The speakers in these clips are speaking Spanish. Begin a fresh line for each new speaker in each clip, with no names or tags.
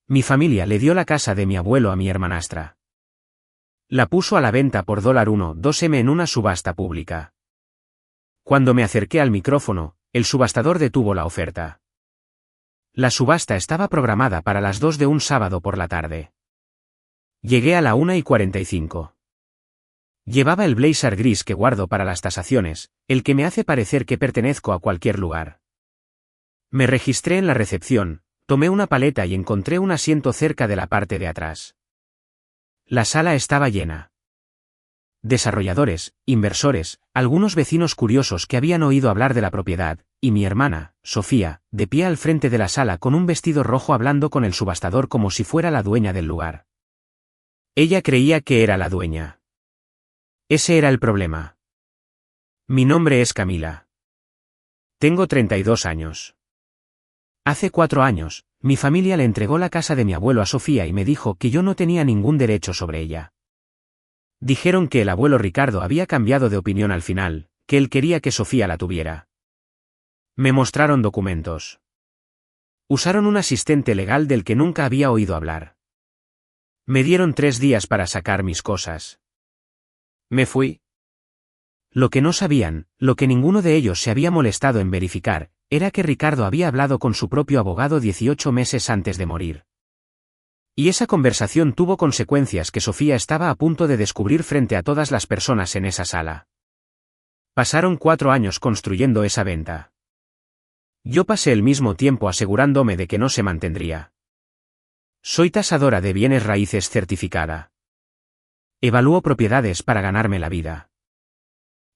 Mi familia le dio la casa de mi abuelo a mi hermanastra. La puso a la venta por $1.2M en una subasta pública. Cuando me acerqué al micrófono, el subastador detuvo la oferta. La subasta estaba programada para las 2 de un sábado por la tarde. Llegué a la 1:45. Llevaba el blazer gris que guardo para las tasaciones, el que me hace parecer que pertenezco a cualquier lugar. Me registré en la recepción, tomé una paleta y encontré un asiento cerca de la parte de atrás. La sala estaba llena. Desarrolladores, inversores, algunos vecinos curiosos que habían oído hablar de la propiedad, y mi hermana, Sofía, de pie al frente de la sala con un vestido rojo hablando con el subastador como si fuera la dueña del lugar. Ella creía que era la dueña. Ese era el problema. Mi nombre es Camila. Tengo 32 años. Hace 4 años, mi familia le entregó la casa de mi abuelo a Sofía y me dijo que yo no tenía ningún derecho sobre ella. Dijeron que el abuelo Ricardo había cambiado de opinión al final, que él quería que Sofía la tuviera. Me mostraron documentos. Usaron un asistente legal del que nunca había oído hablar. Me dieron 3 días para sacar mis cosas. Me fui. Lo que no sabían, lo que ninguno de ellos se había molestado en verificar, era que Ricardo había hablado con su propio abogado 18 meses antes de morir. Y esa conversación tuvo consecuencias que Sofía estaba a punto de descubrir frente a todas las personas en esa sala. Pasaron 4 años construyendo esa venta. Yo pasé el mismo tiempo asegurándome de que no se mantendría. Soy tasadora de bienes raíces certificada. Evalúo propiedades para ganarme la vida.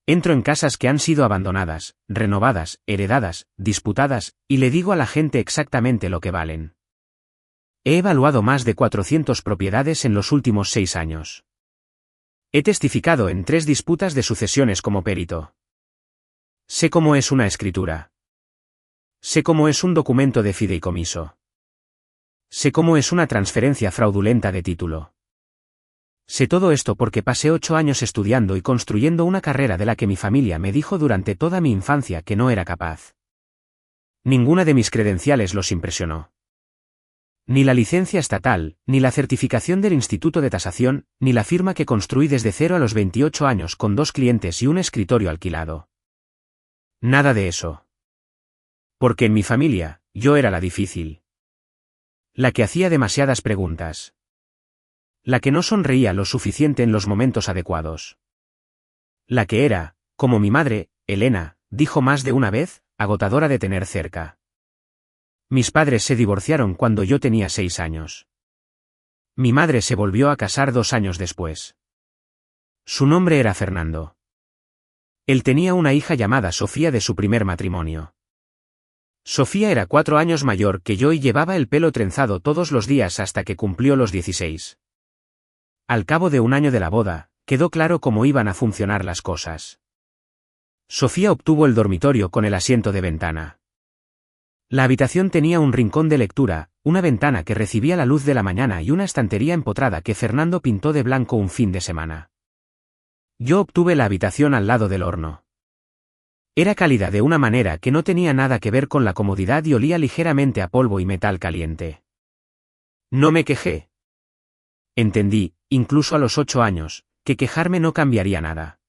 Entro en casas que han sido abandonadas, renovadas, heredadas, disputadas, y le digo a la gente exactamente lo que valen. He evaluado más de 400 propiedades en los últimos 6 años. He testificado en 3 disputas de sucesiones como perito. Sé cómo es una escritura. Sé cómo es un documento de fideicomiso. Sé cómo es una transferencia fraudulenta de título. Sé todo esto porque pasé 8 años estudiando y construyendo una carrera de la que mi familia me dijo durante toda mi infancia que no era capaz. Ninguna de mis credenciales los impresionó. Ni la licencia estatal, ni la certificación del Instituto de Tasación, ni la firma que construí desde 0 a los 28 años con 2 clientes y un escritorio alquilado. Nada de eso. Porque en mi familia, yo era la difícil. La que hacía demasiadas preguntas. La que no sonreía lo suficiente en los momentos adecuados. La que era, como mi madre, Elena, dijo más de una vez, agotadora de tener cerca. Mis padres se divorciaron cuando yo tenía 6 años. Mi madre se volvió a casar 2 años después. Su nombre era Fernando. Él tenía una hija llamada Sofía de su primer matrimonio. Sofía era 4 años mayor que yo y llevaba el pelo trenzado todos los días hasta que cumplió los 16. Al cabo de 1 año de la boda, quedó claro cómo iban a funcionar las cosas. Sofía obtuvo el dormitorio con el asiento de ventana. La habitación tenía un rincón de lectura, una ventana que recibía la luz de la mañana y una estantería empotrada que Fernando pintó de blanco un fin de semana. Yo obtuve la habitación al lado del horno. Era cálida de una manera que no tenía nada que ver con la comodidad y olía ligeramente a polvo y metal caliente. No me quejé. Entendí, incluso a los 8 años, que quejarme no cambiaría nada.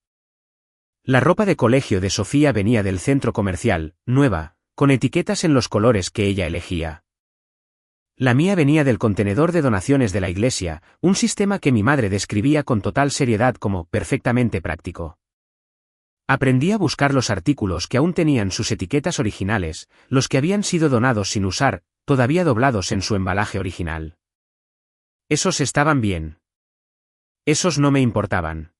La ropa de colegio de Sofía venía del centro comercial, nueva, con etiquetas en los colores que ella elegía. La mía venía del contenedor de donaciones de la iglesia, un sistema que mi madre describía con total seriedad como perfectamente práctico. Aprendí a buscar los artículos que aún tenían sus etiquetas originales, los que habían sido donados sin usar, todavía doblados en su embalaje original. Esos estaban bien. Esos no me importaban.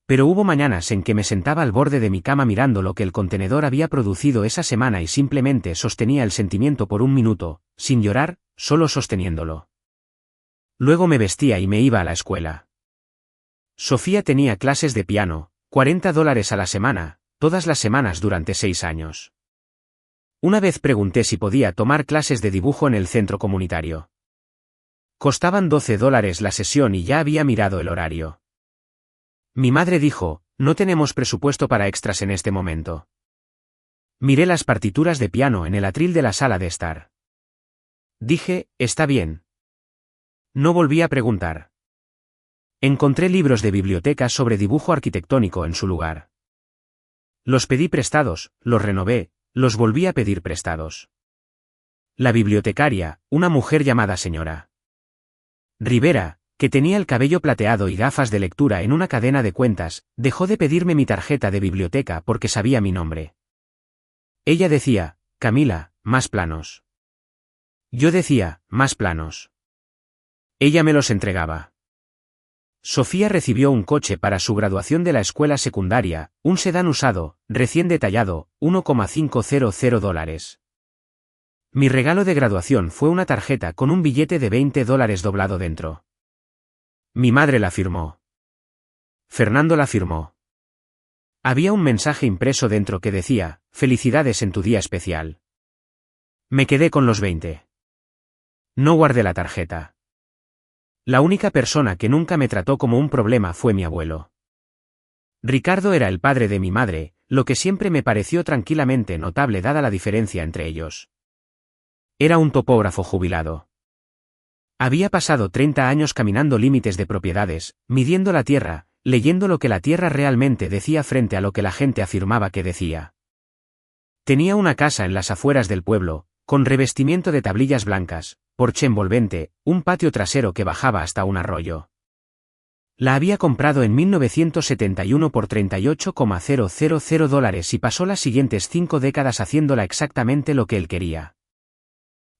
Pero hubo mañanas en que me sentaba al borde de mi cama mirando lo que el contenedor había producido esa semana y simplemente sostenía el sentimiento por 1 minuto, sin llorar, solo sosteniéndolo. Luego me vestía y me iba a la escuela. Sofía tenía clases de piano, $40 a la semana, todas las semanas durante 6 años. Una vez pregunté si podía tomar clases de dibujo en el centro comunitario. Costaban $12 la sesión y ya había mirado el horario. Mi madre dijo, no tenemos presupuesto para extras en este momento. Miré las partituras de piano en el atril de la sala de estar. Dije, está bien. No volví a preguntar. Encontré libros de biblioteca sobre dibujo arquitectónico en su lugar. Los pedí prestados, los renové, los volví a pedir prestados. La bibliotecaria, una mujer llamada señora Rivera, que tenía el cabello plateado y gafas de lectura en una cadena de cuentas, dejó de pedirme mi tarjeta de biblioteca porque sabía mi nombre. Ella decía, Camila, más planos. Yo decía, más planos. Ella me los entregaba. Sofía recibió un coche para su graduación de la escuela secundaria, un sedán usado, recién detallado, $1,500. Mi regalo de graduación fue una tarjeta con un billete de $20 doblado dentro. Mi madre la firmó. Fernando la firmó. Había un mensaje impreso dentro que decía, felicidades en tu día especial. Me quedé con los 20. No guardé la tarjeta. La única persona que nunca me trató como un problema fue mi abuelo. Ricardo era el padre de mi madre, lo que siempre me pareció tranquilamente notable dada la diferencia entre ellos. Era un topógrafo jubilado. Había pasado 30 años caminando límites de propiedades, midiendo la tierra, leyendo lo que la tierra realmente decía frente a lo que la gente afirmaba que decía. Tenía una casa en las afueras del pueblo, con revestimiento de tablillas blancas, porche envolvente, un patio trasero que bajaba hasta un arroyo. La había comprado en 1971 por $38,000 y pasó las siguientes 5 décadas haciéndola exactamente lo que él quería.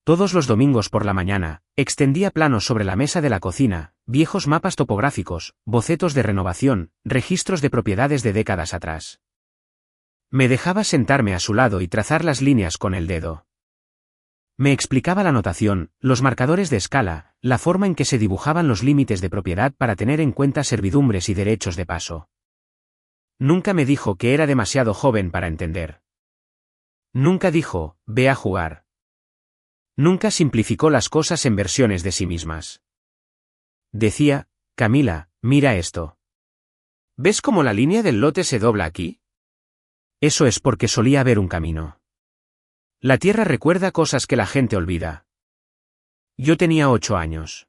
Todos los domingos por la mañana, extendía planos sobre la mesa de la cocina, viejos mapas topográficos, bocetos de renovación, registros de propiedades de décadas atrás. Me dejaba sentarme a su lado y trazar las líneas con el dedo. Me explicaba la notación, los marcadores de escala, la forma en que se dibujaban los límites de propiedad para tener en cuenta servidumbres y derechos de paso. Nunca me dijo que era demasiado joven para entender. Nunca dijo, ve a jugar. Nunca simplificó las cosas en versiones de sí mismas. Decía, Camila, mira esto. ¿Ves cómo la línea del lote se dobla aquí? Eso es porque solía haber un camino. La tierra recuerda cosas que la gente olvida. Yo tenía 8 años.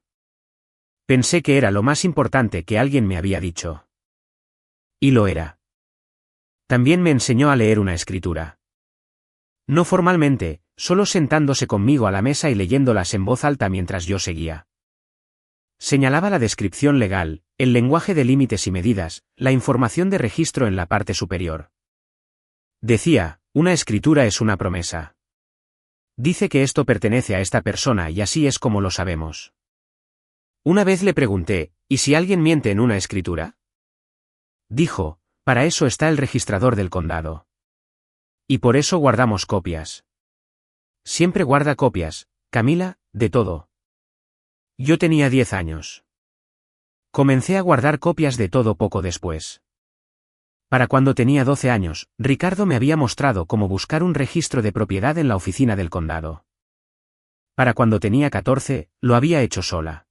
Pensé que era lo más importante que alguien me había dicho. Y lo era. También me enseñó a leer una escritura. No formalmente, solo sentándose conmigo a la mesa y leyéndolas en voz alta mientras yo seguía. Señalaba la descripción legal, el lenguaje de límites y medidas, la información de registro en la parte superior. Decía, una escritura es una promesa. Dice que esto pertenece a esta persona y así es como lo sabemos. Una vez le pregunté, ¿y si alguien miente en una escritura? Dijo, para eso está el registrador del condado. Y por eso guardamos copias. Siempre guarda copias, Camila, de todo. Yo tenía 10 años. Comencé a guardar copias de todo poco después. Para cuando tenía 12 años, Ricardo me había mostrado cómo buscar un registro de propiedad en la oficina del condado. Para cuando tenía 14, lo había hecho sola.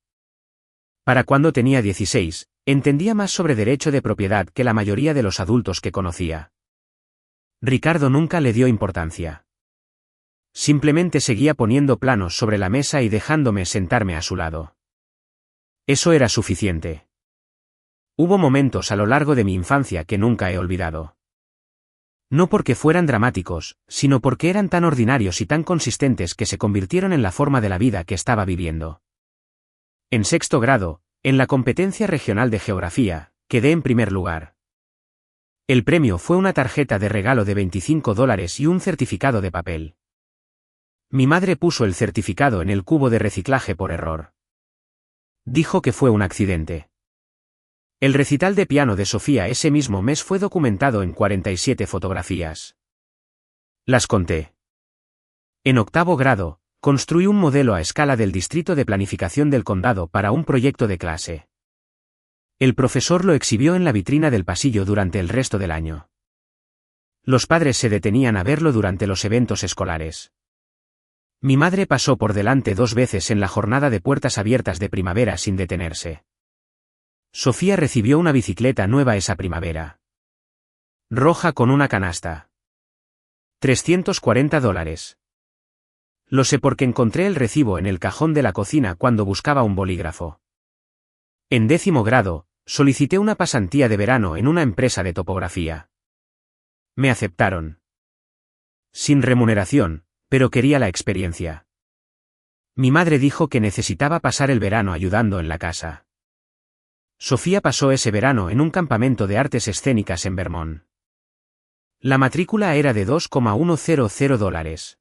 Para cuando tenía 16, entendía más sobre derecho de propiedad que la mayoría de los adultos que conocía. Ricardo nunca le dio importancia. Simplemente seguía poniendo planos sobre la mesa y dejándome sentarme a su lado. Eso era suficiente. Hubo momentos a lo largo de mi infancia que nunca he olvidado. No porque fueran dramáticos, sino porque eran tan ordinarios y tan consistentes que se convirtieron en la forma de la vida que estaba viviendo. En 6º grado, en la competencia regional de geografía, quedé en primer lugar. El premio fue una tarjeta de regalo de $25 y un certificado de papel. Mi madre puso el certificado en el cubo de reciclaje por error. Dijo que fue un accidente. El recital de piano de Sofía ese mismo mes fue documentado en 47 fotografías. Las conté. En 8º grado, construí un modelo a escala del Distrito de Planificación del Condado para un proyecto de clase. El profesor lo exhibió en la vitrina del pasillo durante el resto del año. Los padres se detenían a verlo durante los eventos escolares. Mi madre pasó por delante 2 veces en la jornada de puertas abiertas de primavera sin detenerse. Sofía recibió una bicicleta nueva esa primavera. Roja con una canasta. $340. Lo sé porque encontré el recibo en el cajón de la cocina cuando buscaba un bolígrafo. En 10º grado, solicité una pasantía de verano en una empresa de topografía. Me aceptaron. Sin remuneración, pero quería la experiencia. Mi madre dijo que necesitaba pasar el verano ayudando en la casa. Sofía pasó ese verano en un campamento de artes escénicas en Vermont. La matrícula era de $2,100.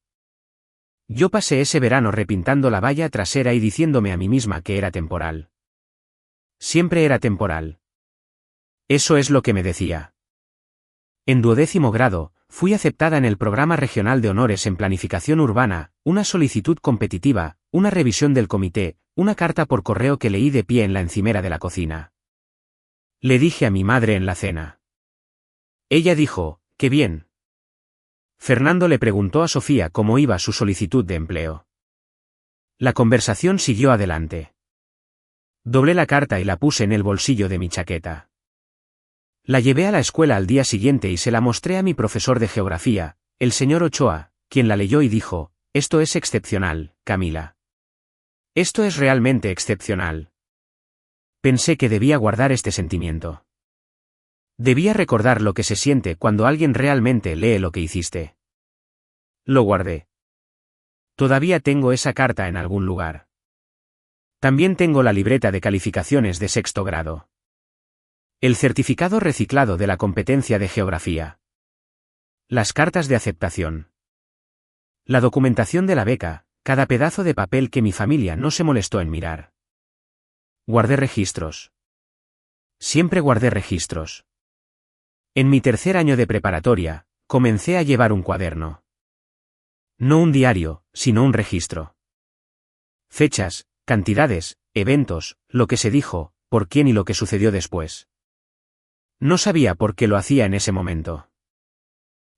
Yo pasé ese verano repintando la valla trasera y diciéndome a mí misma que era temporal. Siempre era temporal. Eso es lo que me decía. En 12º grado, fui aceptada en el Programa Regional de Honores en Planificación Urbana, una solicitud competitiva, una revisión del comité, una carta por correo que leí de pie en la encimera de la cocina. Le dije a mi madre en la cena. Ella dijo, «¡Qué bien!». Fernando le preguntó a Sofía cómo iba su solicitud de empleo. La conversación siguió adelante. Doblé la carta y la puse en el bolsillo de mi chaqueta. La llevé a la escuela al día siguiente y se la mostré a mi profesor de geografía, el señor Ochoa, quien la leyó y dijo, «Esto es excepcional, Camila. Esto es realmente excepcional». Pensé que debía guardar este sentimiento. Debía recordar lo que se siente cuando alguien realmente lee lo que hiciste. Lo guardé. Todavía tengo esa carta en algún lugar. También tengo la libreta de calificaciones de 6º grado. El certificado reciclado de la competencia de geografía. Las cartas de aceptación. La documentación de la beca, cada pedazo de papel que mi familia no se molestó en mirar. Guardé registros. Siempre guardé registros. En mi 3er año de preparatoria, comencé a llevar un cuaderno. No un diario, sino un registro. Fechas, cantidades, eventos, lo que se dijo, por quién y lo que sucedió después. No sabía por qué lo hacía en ese momento.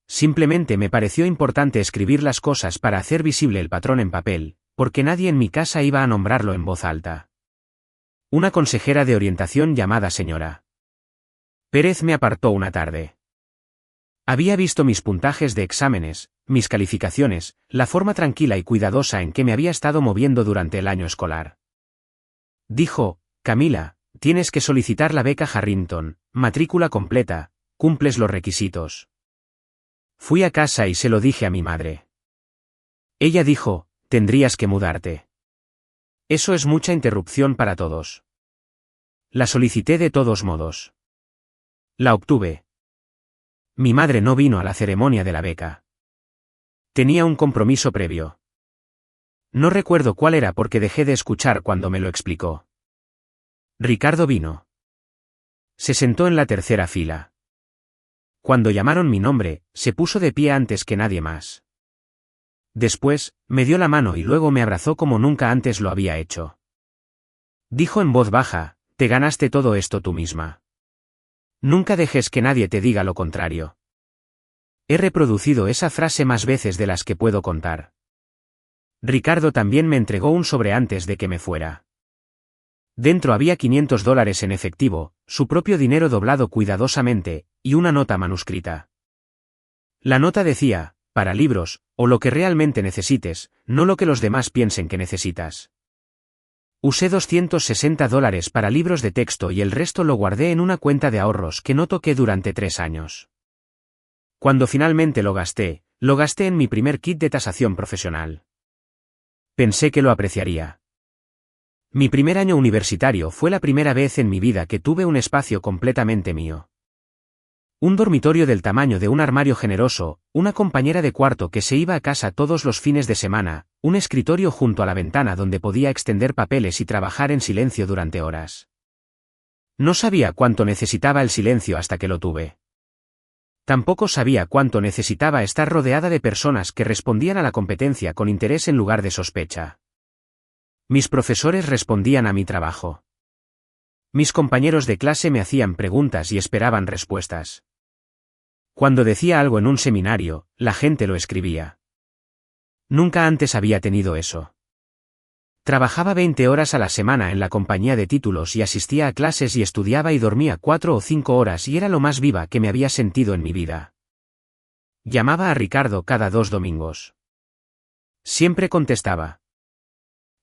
Simplemente me pareció importante escribir las cosas para hacer visible el patrón en papel, porque nadie en mi casa iba a nombrarlo en voz alta. Una consejera de orientación llamada señora Pérez me apartó una tarde. Había visto mis puntajes de exámenes, mis calificaciones, la forma tranquila y cuidadosa en que me había estado moviendo durante el año escolar. Dijo, «Camila, tienes que solicitar la beca Harrington, matrícula completa, cumples los requisitos». Fui a casa y se lo dije a mi madre. Ella dijo, «Tendrías que mudarte. Eso es mucha interrupción para todos». La solicité de todos modos. La obtuve. Mi madre no vino a la ceremonia de la beca. Tenía un compromiso previo. No recuerdo cuál era porque dejé de escuchar cuando me lo explicó. Ricardo vino. Se sentó en la 3ª fila. Cuando llamaron mi nombre, se puso de pie antes que nadie más. Después, me dio la mano y luego me abrazó como nunca antes lo había hecho. Dijo en voz baja, «Te ganaste todo esto tú misma. Nunca dejes que nadie te diga lo contrario». He reproducido esa frase más veces de las que puedo contar. Ricardo también me entregó un sobre antes de que me fuera. Dentro había $500 en efectivo, su propio dinero doblado cuidadosamente, y una nota manuscrita. La nota decía, «Para libros, o lo que realmente necesites, no lo que los demás piensen que necesitas». Usé $260 para libros de texto y el resto lo guardé en una cuenta de ahorros que no toqué durante 3 años. Cuando finalmente lo gasté en mi primer kit de tasación profesional. Pensé que lo apreciaría. Mi primer año universitario fue la primera vez en mi vida que tuve un espacio completamente mío. Un dormitorio del tamaño de un armario generoso, una compañera de cuarto que se iba a casa todos los fines de semana, un escritorio junto a la ventana donde podía extender papeles y trabajar en silencio durante horas. No sabía cuánto necesitaba el silencio hasta que lo tuve. Tampoco sabía cuánto necesitaba estar rodeada de personas que respondían a la competencia con interés en lugar de sospecha. Mis profesores respondían a mi trabajo. Mis compañeros de clase me hacían preguntas y esperaban respuestas. Cuando decía algo en un seminario, la gente lo escribía. Nunca antes había tenido eso. Trabajaba 20 horas a la semana en la compañía de títulos y asistía a clases y estudiaba y dormía 4 o 5 horas y era lo más viva que me había sentido en mi vida. Llamaba a Ricardo cada 2 domingos. Siempre contestaba.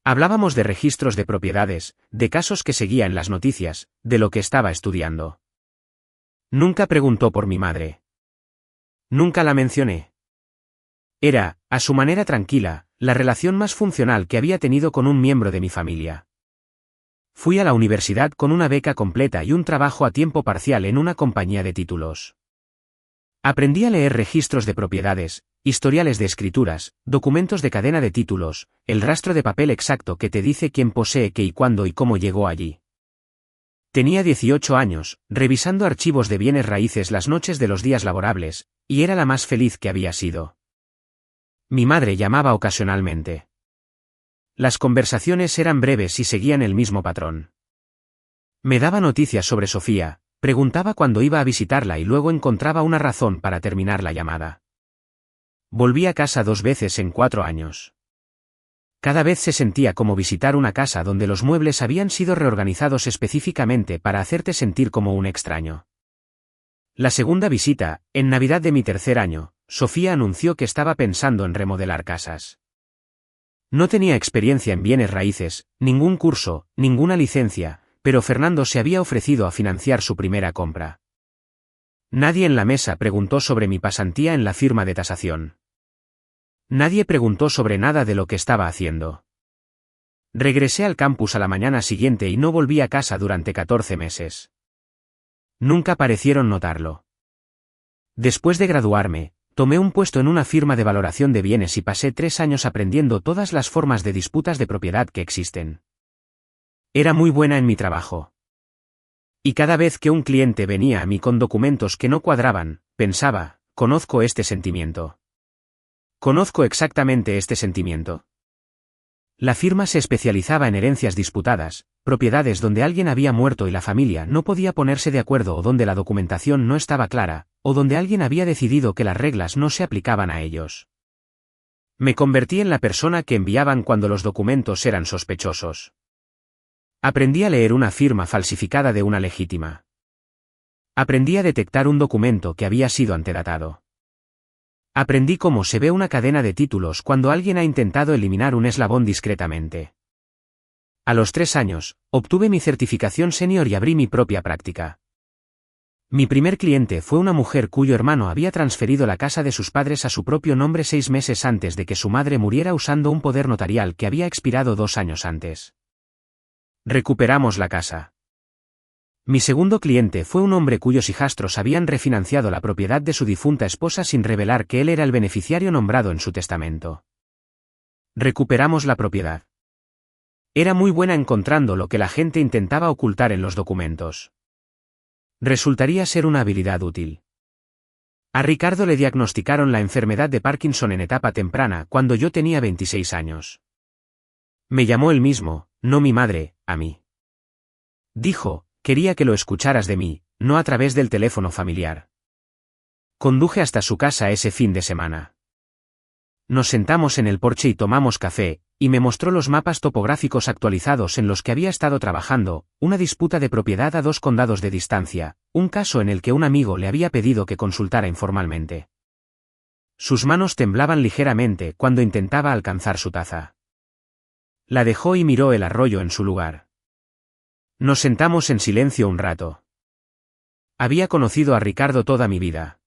Hablábamos de registros de propiedades, de casos que seguía en las noticias, de lo que estaba estudiando. Nunca preguntó por mi madre. Nunca la mencioné. Era, a su manera tranquila, la relación más funcional que había tenido con un miembro de mi familia. Fui a la universidad con una beca completa y un trabajo a tiempo parcial en una compañía de títulos. Aprendí a leer registros de propiedades, historiales de escrituras, documentos de cadena de títulos, el rastro de papel exacto que te dice quién posee qué y cuándo y cómo llegó allí. Tenía 18 años, revisando archivos de bienes raíces las noches de los días laborables, y era la más feliz que había sido. Mi madre llamaba ocasionalmente. Las conversaciones eran breves y seguían el mismo patrón. Me daba noticias sobre Sofía, preguntaba cuándo iba a visitarla y luego encontraba una razón para terminar la llamada. Volví a casa 2 veces en 4 años. Cada vez se sentía como visitar una casa donde los muebles habían sido reorganizados específicamente para hacerte sentir como un extraño. La segunda visita, en Navidad de mi 3er año, Sofía anunció que estaba pensando en remodelar casas. No tenía experiencia en bienes raíces, ningún curso, ninguna licencia, pero Fernando se había ofrecido a financiar su primera compra. Nadie en la mesa preguntó sobre mi pasantía en la firma de tasación. Nadie preguntó sobre nada de lo que estaba haciendo. Regresé al campus a la mañana siguiente y no volví a casa durante 14 meses. Nunca parecieron notarlo. Después de graduarme, tomé un puesto en una firma de valoración de bienes y pasé 3 años aprendiendo todas las formas de disputas de propiedad que existen. Era muy buena en mi trabajo. Y cada vez que un cliente venía a mí con documentos que no cuadraban, pensaba, conozco este sentimiento. Conozco exactamente este sentimiento. La firma se especializaba en herencias disputadas, propiedades donde alguien había muerto y la familia no podía ponerse de acuerdo o donde la documentación no estaba clara, o donde alguien había decidido que las reglas no se aplicaban a ellos. Me convertí en la persona que enviaban cuando los documentos eran sospechosos. Aprendí a leer una firma falsificada de una legítima. Aprendí a detectar un documento que había sido antedatado. Aprendí cómo se ve una cadena de títulos cuando alguien ha intentado eliminar un eslabón discretamente. A los 3 años, obtuve mi certificación senior y abrí mi propia práctica. Mi primer cliente fue una mujer cuyo hermano había transferido la casa de sus padres a su propio nombre 6 meses antes de que su madre muriera usando un poder notarial que había expirado 2 años antes. Recuperamos la casa. Mi segundo cliente fue un hombre cuyos hijastros habían refinanciado la propiedad de su difunta esposa sin revelar que él era el beneficiario nombrado en su testamento. Recuperamos la propiedad. Era muy buena encontrando lo que la gente intentaba ocultar en los documentos. Resultaría ser una habilidad útil. A Ricardo le diagnosticaron la enfermedad de Parkinson en etapa temprana cuando yo tenía 26 años. Me llamó él mismo, no mi madre, a mí. Dijo, quería que lo escucharas de mí, no a través del teléfono familiar. Conduje hasta su casa ese fin de semana. Nos sentamos en el porche y tomamos café, y me mostró los mapas topográficos actualizados en los que había estado trabajando, una disputa de propiedad a 2 condados de distancia, un caso en el que un amigo le había pedido que consultara informalmente. Sus manos temblaban ligeramente cuando intentaba alcanzar su taza. La dejó y miró el arroyo en su lugar. Nos sentamos en silencio un rato. Había conocido a Ricardo toda mi vida.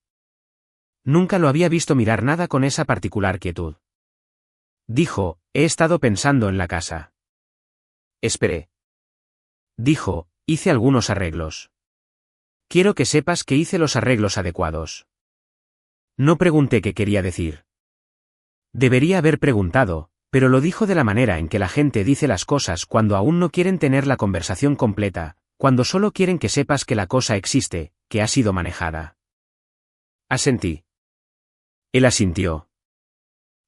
Nunca lo había visto mirar nada con esa particular quietud. Dijo, he estado pensando en la casa. Esperé. Dijo, hice algunos arreglos. Quiero que sepas que hice los arreglos adecuados. No pregunté qué quería decir. Debería haber preguntado, pero lo dijo de la manera en que la gente dice las cosas cuando aún no quieren tener la conversación completa, cuando solo quieren que sepas que la cosa existe, que ha sido manejada. Asentí. Él asintió.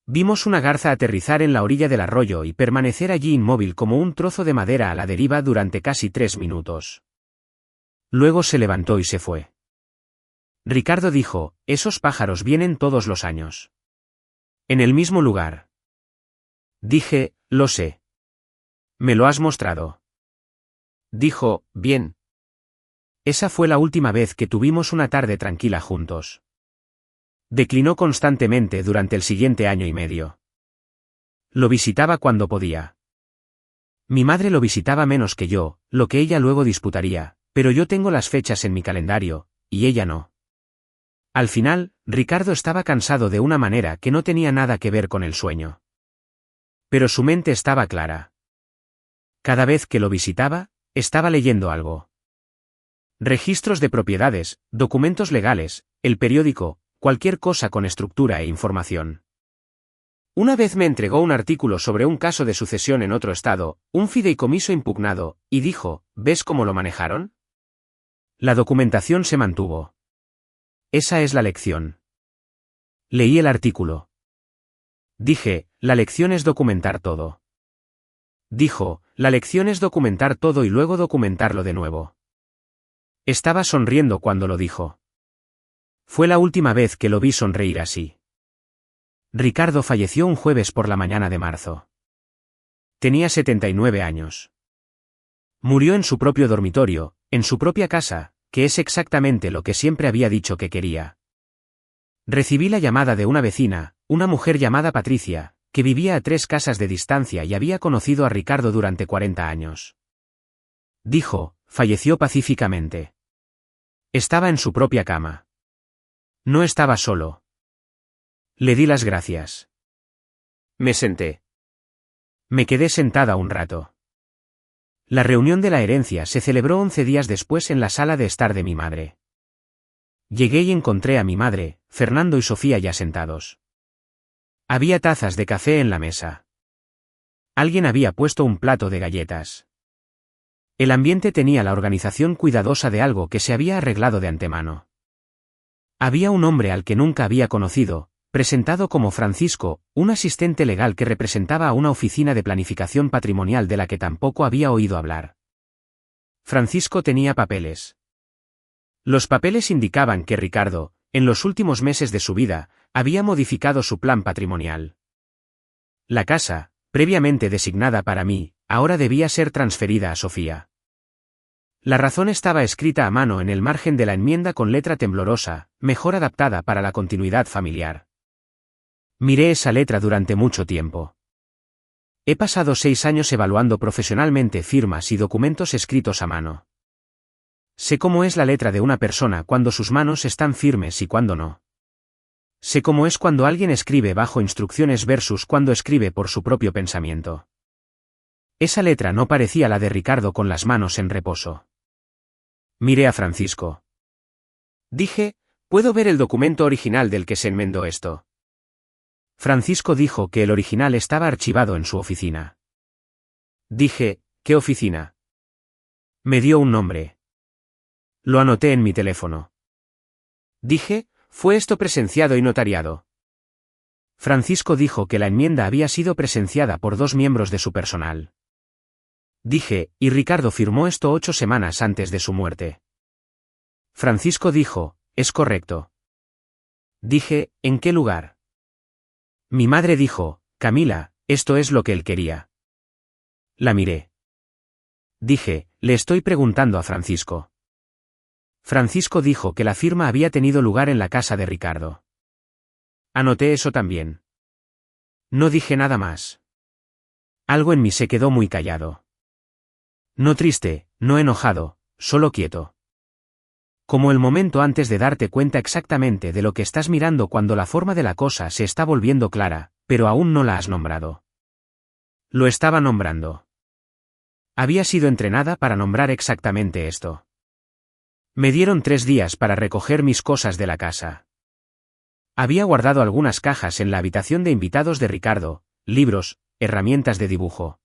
Vimos una garza aterrizar en la orilla del arroyo y permanecer allí inmóvil como un trozo de madera a la deriva durante casi 3 minutos. Luego se levantó y se fue. Ricardo dijo, esos pájaros vienen todos los años. En el mismo lugar. Dije, lo sé. Me lo has mostrado. Dijo, bien. Esa fue la última vez que tuvimos una tarde tranquila juntos. Declinó constantemente durante el siguiente año y medio. Lo visitaba cuando podía. Mi madre lo visitaba menos que yo, lo que ella luego disputaría, pero yo tengo las fechas en mi calendario, y ella no. Al final, Ricardo estaba cansado de una manera que no tenía nada que ver con el sueño. Pero su mente estaba clara. Cada vez que lo visitaba, estaba leyendo algo. Registros de propiedades, documentos legales, el periódico, cualquier cosa con estructura e información. Una vez me entregó un artículo sobre un caso de sucesión en otro estado, un fideicomiso impugnado, y dijo, ¿ves cómo lo manejaron? La documentación se mantuvo. Esa es la lección. Leí el artículo. Dije, la lección es documentar todo. Dijo, la lección es documentar todo y luego documentarlo de nuevo. Estaba sonriendo cuando lo dijo. Fue la última vez que lo vi sonreír así. Ricardo falleció un jueves por la mañana de marzo. Tenía 79 años. Murió en su propio dormitorio, en su propia casa, que es exactamente lo que siempre había dicho que quería. Recibí la llamada de una vecina, una mujer llamada Patricia, que vivía a 3 casas de distancia y había conocido a Ricardo durante 40 años. Dijo, falleció pacíficamente. Estaba en su propia cama. No estaba solo. Le di las gracias. Me senté. Me quedé sentada un rato. La reunión de la herencia se celebró 11 días después en la sala de estar de mi madre. Llegué y encontré a mi madre, Fernando y Sofía ya sentados. Había tazas de café en la mesa. Alguien había puesto un plato de galletas. El ambiente tenía la organización cuidadosa de algo que se había arreglado de antemano. Había un hombre al que nunca había conocido, presentado como Francisco, un asistente legal que representaba a una oficina de planificación patrimonial de la que tampoco había oído hablar. Francisco tenía papeles. Los papeles indicaban que Ricardo, en los últimos meses de su vida, había modificado su plan patrimonial. La casa, previamente designada para mí, ahora debía ser transferida a Sofía. La razón estaba escrita a mano en el margen de la enmienda con letra temblorosa, mejor adaptada para la continuidad familiar. Miré esa letra durante mucho tiempo. He pasado 6 años evaluando profesionalmente firmas y documentos escritos a mano. Sé cómo es la letra de una persona cuando sus manos están firmes y cuando no. Sé cómo es cuando alguien escribe bajo instrucciones versus cuando escribe por su propio pensamiento. Esa letra no parecía la de Ricardo con las manos en reposo. Miré a Francisco. Dije, ¿puedo ver el documento original del que se enmendó esto? Francisco dijo que el original estaba archivado en su oficina. Dije, ¿qué oficina? Me dio un nombre. Lo anoté en mi teléfono. Dije, ¿fue esto presenciado y notariado? Francisco dijo que la enmienda había sido presenciada por 2 miembros de su personal. Dije, y Ricardo firmó esto 8 semanas antes de su muerte. Francisco dijo, es correcto. Dije, ¿en qué lugar? Mi madre dijo, Camila, esto es lo que él quería. La miré. Dije, le estoy preguntando a Francisco. Francisco dijo que la firma había tenido lugar en la casa de Ricardo. Anoté eso también. No dije nada más. Algo en mí se quedó muy callado. No triste, no enojado, solo quieto. Como el momento antes de darte cuenta exactamente de lo que estás mirando cuando la forma de la cosa se está volviendo clara, pero aún no la has nombrado. Lo estaba nombrando. Había sido entrenada para nombrar exactamente esto. Me dieron 3 días para recoger mis cosas de la casa. Había guardado algunas cajas en la habitación de invitados de Ricardo, libros, herramientas de dibujo.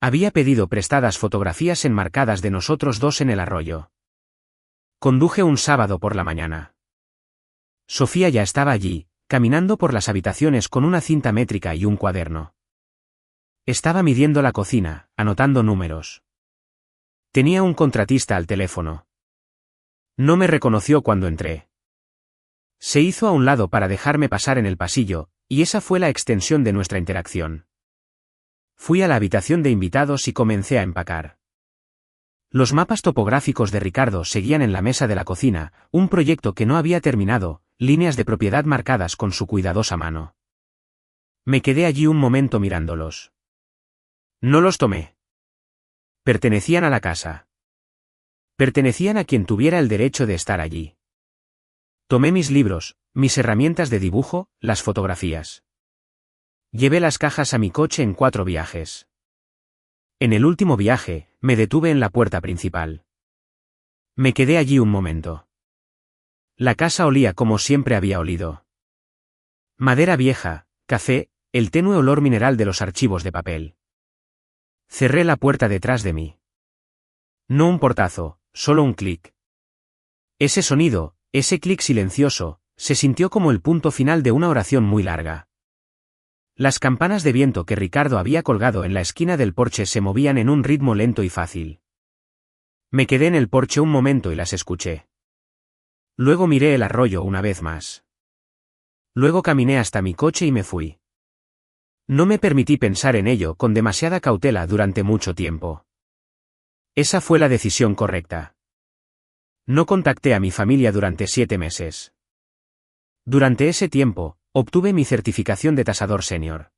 Había pedido prestadas fotografías enmarcadas de nosotros 2 en el arroyo. Conduje un sábado por la mañana. Sofía ya estaba allí, caminando por las habitaciones con una cinta métrica y un cuaderno. Estaba midiendo la cocina, anotando números. Tenía un contratista al teléfono. No me reconoció cuando entré. Se hizo a un lado para dejarme pasar en el pasillo, y esa fue la extensión de nuestra interacción. Fui a la habitación de invitados y comencé a empacar. Los mapas topográficos de Ricardo seguían en la mesa de la cocina, un proyecto que no había terminado, líneas de propiedad marcadas con su cuidadosa mano. Me quedé allí un momento mirándolos. No los tomé. Pertenecían a la casa. Pertenecían a quien tuviera el derecho de estar allí. Tomé mis libros, mis herramientas de dibujo, las fotografías. Llevé las cajas a mi coche en 4 viajes. En el último viaje, me detuve en la puerta principal. Me quedé allí un momento. La casa olía como siempre había olido. Madera vieja, café, el tenue olor mineral de los archivos de papel. Cerré la puerta detrás de mí. No un portazo, solo un clic. Ese sonido, ese clic silencioso, se sintió como el punto final de una oración muy larga. Las campanas de viento que Ricardo había colgado en la esquina del porche se movían en un ritmo lento y fácil. Me quedé en el porche un momento y las escuché. Luego miré el arroyo una vez más. Luego caminé hasta mi coche y me fui. No me permití pensar en ello con demasiada cautela durante mucho tiempo. Esa fue la decisión correcta. No contacté a mi familia durante 7 meses. Durante ese tiempo, obtuve mi certificación de tasador senior.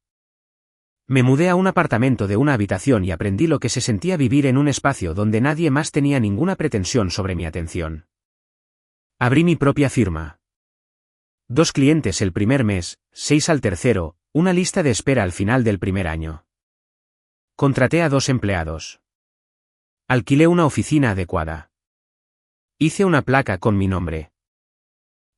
Me mudé a un apartamento de una habitación y aprendí lo que se sentía vivir en un espacio donde nadie más tenía ninguna pretensión sobre mi atención. Abrí mi propia firma. 2 clientes el primer mes, 6 al tercero, una lista de espera al final del primer año. Contraté a 2 empleados. Alquilé una oficina adecuada. Hice una placa con mi nombre.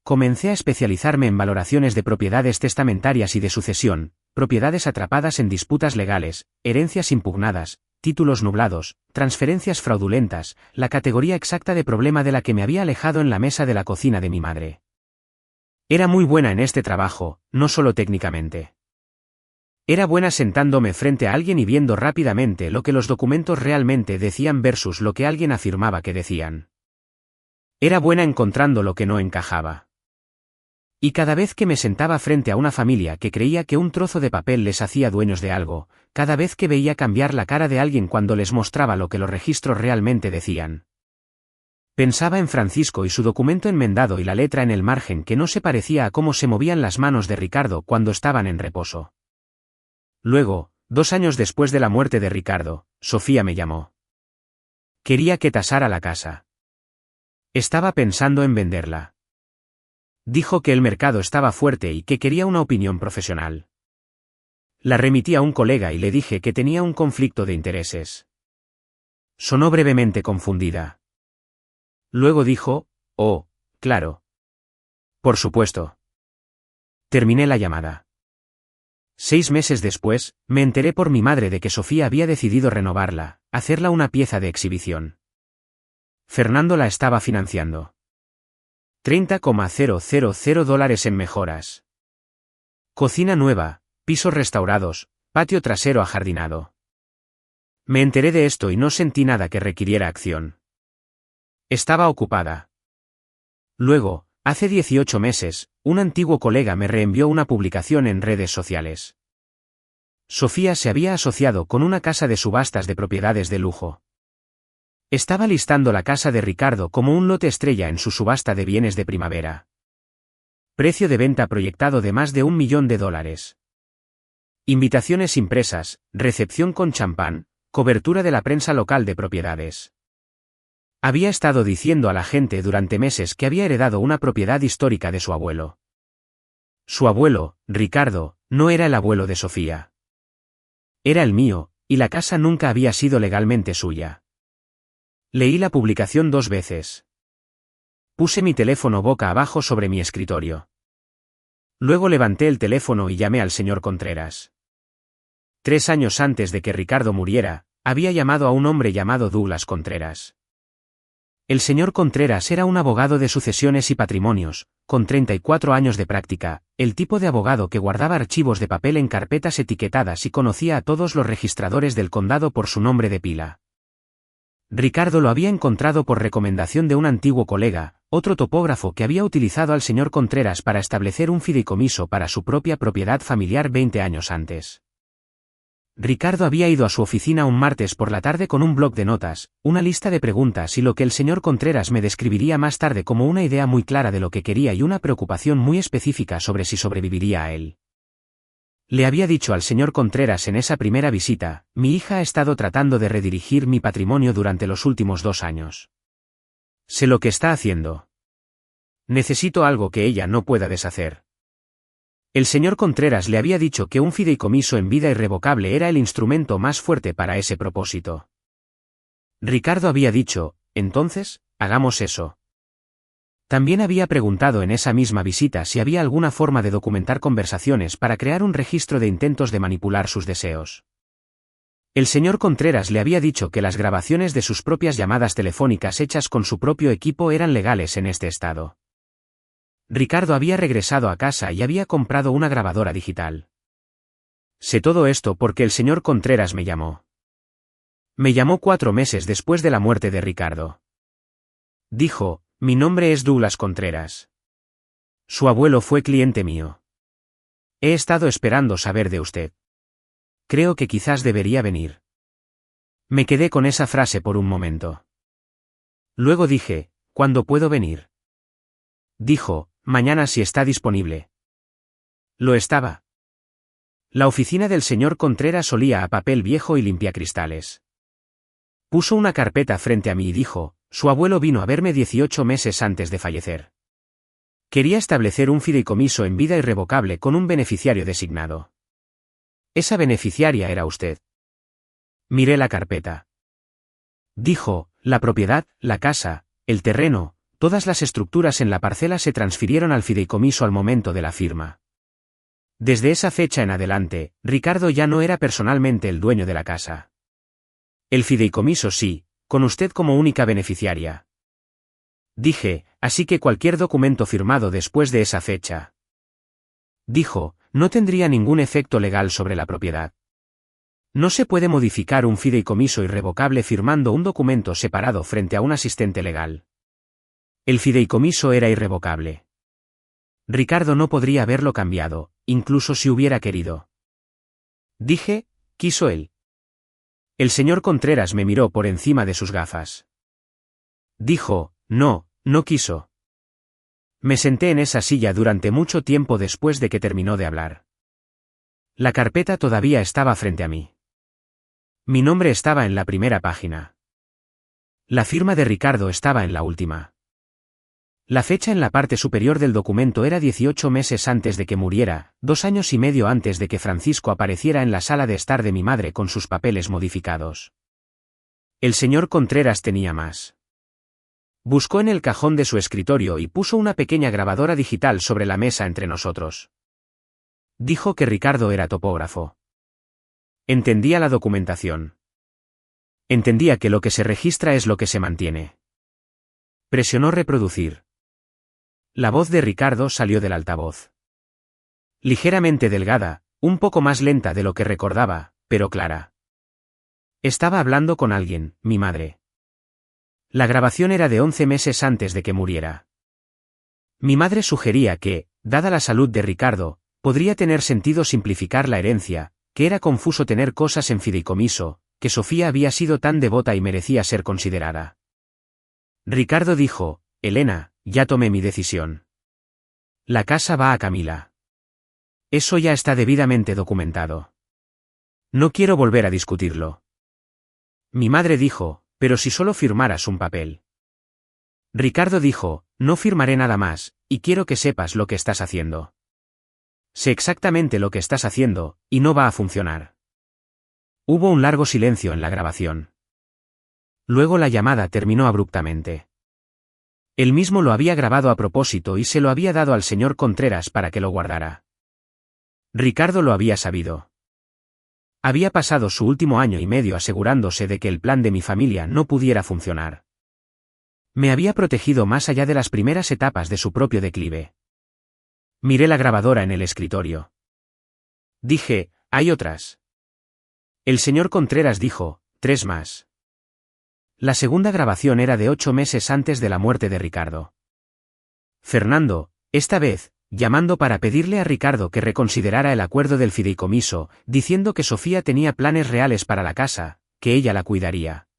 Comencé a especializarme en valoraciones de propiedades testamentarias y de sucesión, propiedades atrapadas en disputas legales, herencias impugnadas, títulos nublados, transferencias fraudulentas, la categoría exacta de problema de la que me había alejado en la mesa de la cocina de mi madre. Era muy buena en este trabajo, no solo técnicamente. Era buena sentándome frente a alguien y viendo rápidamente lo que los documentos realmente decían versus lo que alguien afirmaba que decían. Era buena encontrando lo que no encajaba. Y cada vez que me sentaba frente a una familia que creía que un trozo de papel les hacía dueños de algo, cada vez que veía cambiar la cara de alguien cuando les mostraba lo que los registros realmente decían. Pensaba en Francisco y su documento enmendado y la letra en el margen que no se parecía a cómo se movían las manos de Ricardo cuando estaban en reposo. Luego, 2 años después de la muerte de Ricardo, Sofía me llamó. Quería que tasara la casa. Estaba pensando en venderla. Dijo que el mercado estaba fuerte y que quería una opinión profesional. La remití a un colega y le dije que tenía un conflicto de intereses. Sonó brevemente confundida. Luego dijo, oh, claro. Por supuesto. Terminé la llamada. 6 meses después, me enteré por mi madre de que Sofía había decidido renovarla, hacerla una pieza de exhibición. Fernando la estaba financiando. $30,000 en mejoras. Cocina nueva, pisos restaurados, patio trasero ajardinado. Me enteré de esto y no sentí nada que requiriera acción. Estaba ocupada. Luego, hace 18 meses, un antiguo colega me reenvió una publicación en redes sociales. Sofía se había asociado con una casa de subastas de propiedades de lujo. Estaba listando la casa de Ricardo como un lote estrella en su subasta de bienes de primavera. Precio de venta proyectado de más de $1 millón. Invitaciones impresas, recepción con champán, cobertura de la prensa local de propiedades. Había estado diciendo a la gente durante meses que había heredado una propiedad histórica de su abuelo. Su abuelo, Ricardo, no era el abuelo de Sofía. Era el mío, y la casa nunca había sido legalmente suya. Leí la publicación 2 veces. Puse mi teléfono boca abajo sobre mi escritorio. Luego levanté el teléfono y llamé al señor Contreras. 3 años antes de que Ricardo muriera, había llamado a un hombre llamado Douglas Contreras. El señor Contreras era un abogado de sucesiones y patrimonios, con 34 años de práctica, el tipo de abogado que guardaba archivos de papel en carpetas etiquetadas y conocía a todos los registradores del condado por su nombre de pila. Ricardo lo había encontrado por recomendación de un antiguo colega, otro topógrafo que había utilizado al señor Contreras para establecer un fideicomiso para su propia propiedad familiar 20 años antes. Ricardo había ido a su oficina un martes por la tarde con un bloc de notas, una lista de preguntas y lo que el señor Contreras me describiría más tarde como una idea muy clara de lo que quería y una preocupación muy específica sobre si sobreviviría a él. Le había dicho al señor Contreras en esa primera visita, mi hija ha estado tratando de redirigir mi patrimonio durante los últimos 2 años. Sé lo que está haciendo. Necesito algo que ella no pueda deshacer. El señor Contreras le había dicho que un fideicomiso en vida irrevocable era el instrumento más fuerte para ese propósito. Ricardo había dicho, entonces, hagamos eso. También había preguntado en esa misma visita si había alguna forma de documentar conversaciones para crear un registro de intentos de manipular sus deseos. El señor Contreras le había dicho que las grabaciones de sus propias llamadas telefónicas hechas con su propio equipo eran legales en este estado. Ricardo había regresado a casa y había comprado una grabadora digital. Sé todo esto porque el señor Contreras me llamó. Me llamó 4 meses después de la muerte de Ricardo. Dijo, mi nombre es Douglas Contreras. Su abuelo fue cliente mío. He estado esperando saber de usted. Creo que quizás debería venir. Me quedé con esa frase por un momento. Luego dije, ¿cuándo puedo venir? Dijo, mañana si está disponible. Lo estaba. La oficina del señor Contreras olía a papel viejo y limpiacristales. Puso una carpeta frente a mí y dijo, su abuelo vino a verme 18 meses antes de fallecer. Quería establecer un fideicomiso en vida irrevocable con un beneficiario designado. Esa beneficiaria era usted. Miré la carpeta. Dijo, la propiedad, la casa, el terreno, todas las estructuras en la parcela se transfirieron al fideicomiso al momento de la firma. Desde esa fecha en adelante, Ricardo ya no era personalmente el dueño de la casa. El fideicomiso sí, con usted como única beneficiaria. Dije, así que cualquier documento firmado después de esa fecha. Dijo, no tendría ningún efecto legal sobre la propiedad. No se puede modificar un fideicomiso irrevocable firmando un documento separado frente a un asistente legal. El fideicomiso era irrevocable. Ricardo no podría haberlo cambiado, incluso si hubiera querido. Dije, quiso él. El señor Contreras me miró por encima de sus gafas. Dijo, no, no quiso. Me senté en esa silla durante mucho tiempo después de que terminó de hablar. La carpeta todavía estaba frente a mí. Mi nombre estaba en la primera página. La firma de Ricardo estaba en la última. La fecha en la parte superior del documento era 18 meses antes de que muriera, 2 años y medio antes de que Francisco apareciera en la sala de estar de mi madre con sus papeles modificados. El señor Contreras tenía más. Buscó en el cajón de su escritorio y puso una pequeña grabadora digital sobre la mesa entre nosotros. Dijo que Ricardo era topógrafo. Entendía la documentación. Entendía que lo que se registra es lo que se mantiene. Presionó reproducir. La voz de Ricardo salió del altavoz. Ligeramente delgada, un poco más lenta de lo que recordaba, pero clara. Estaba hablando con alguien, mi madre. La grabación era de 11 meses antes de que muriera. Mi madre sugería que, dada la salud de Ricardo, podría tener sentido simplificar la herencia, que era confuso tener cosas en fideicomiso, que Sofía había sido tan devota y merecía ser considerada. Ricardo dijo, Elena, ya tomé mi decisión. La casa va a Camila. Eso ya está debidamente documentado. No quiero volver a discutirlo. Mi madre dijo, pero si solo firmaras un papel. Ricardo dijo, no firmaré nada más, y quiero que sepas lo que estás haciendo. Sé exactamente lo que estás haciendo, y no va a funcionar. Hubo un largo silencio en la grabación. Luego la llamada terminó abruptamente. Él mismo lo había grabado a propósito y se lo había dado al señor Contreras para que lo guardara. Ricardo lo había sabido. Había pasado su último año y medio asegurándose de que el plan de mi familia no pudiera funcionar. Me había protegido más allá de las primeras etapas de su propio declive. Miré la grabadora en el escritorio. Dije, hay otras. El señor Contreras dijo, 3 más. La segunda grabación era de 8 meses antes de la muerte de Ricardo. Fernando, esta vez, llamando para pedirle a Ricardo que reconsiderara el acuerdo del fideicomiso, diciendo que Sofía tenía planes reales para la casa, que ella la cuidaría.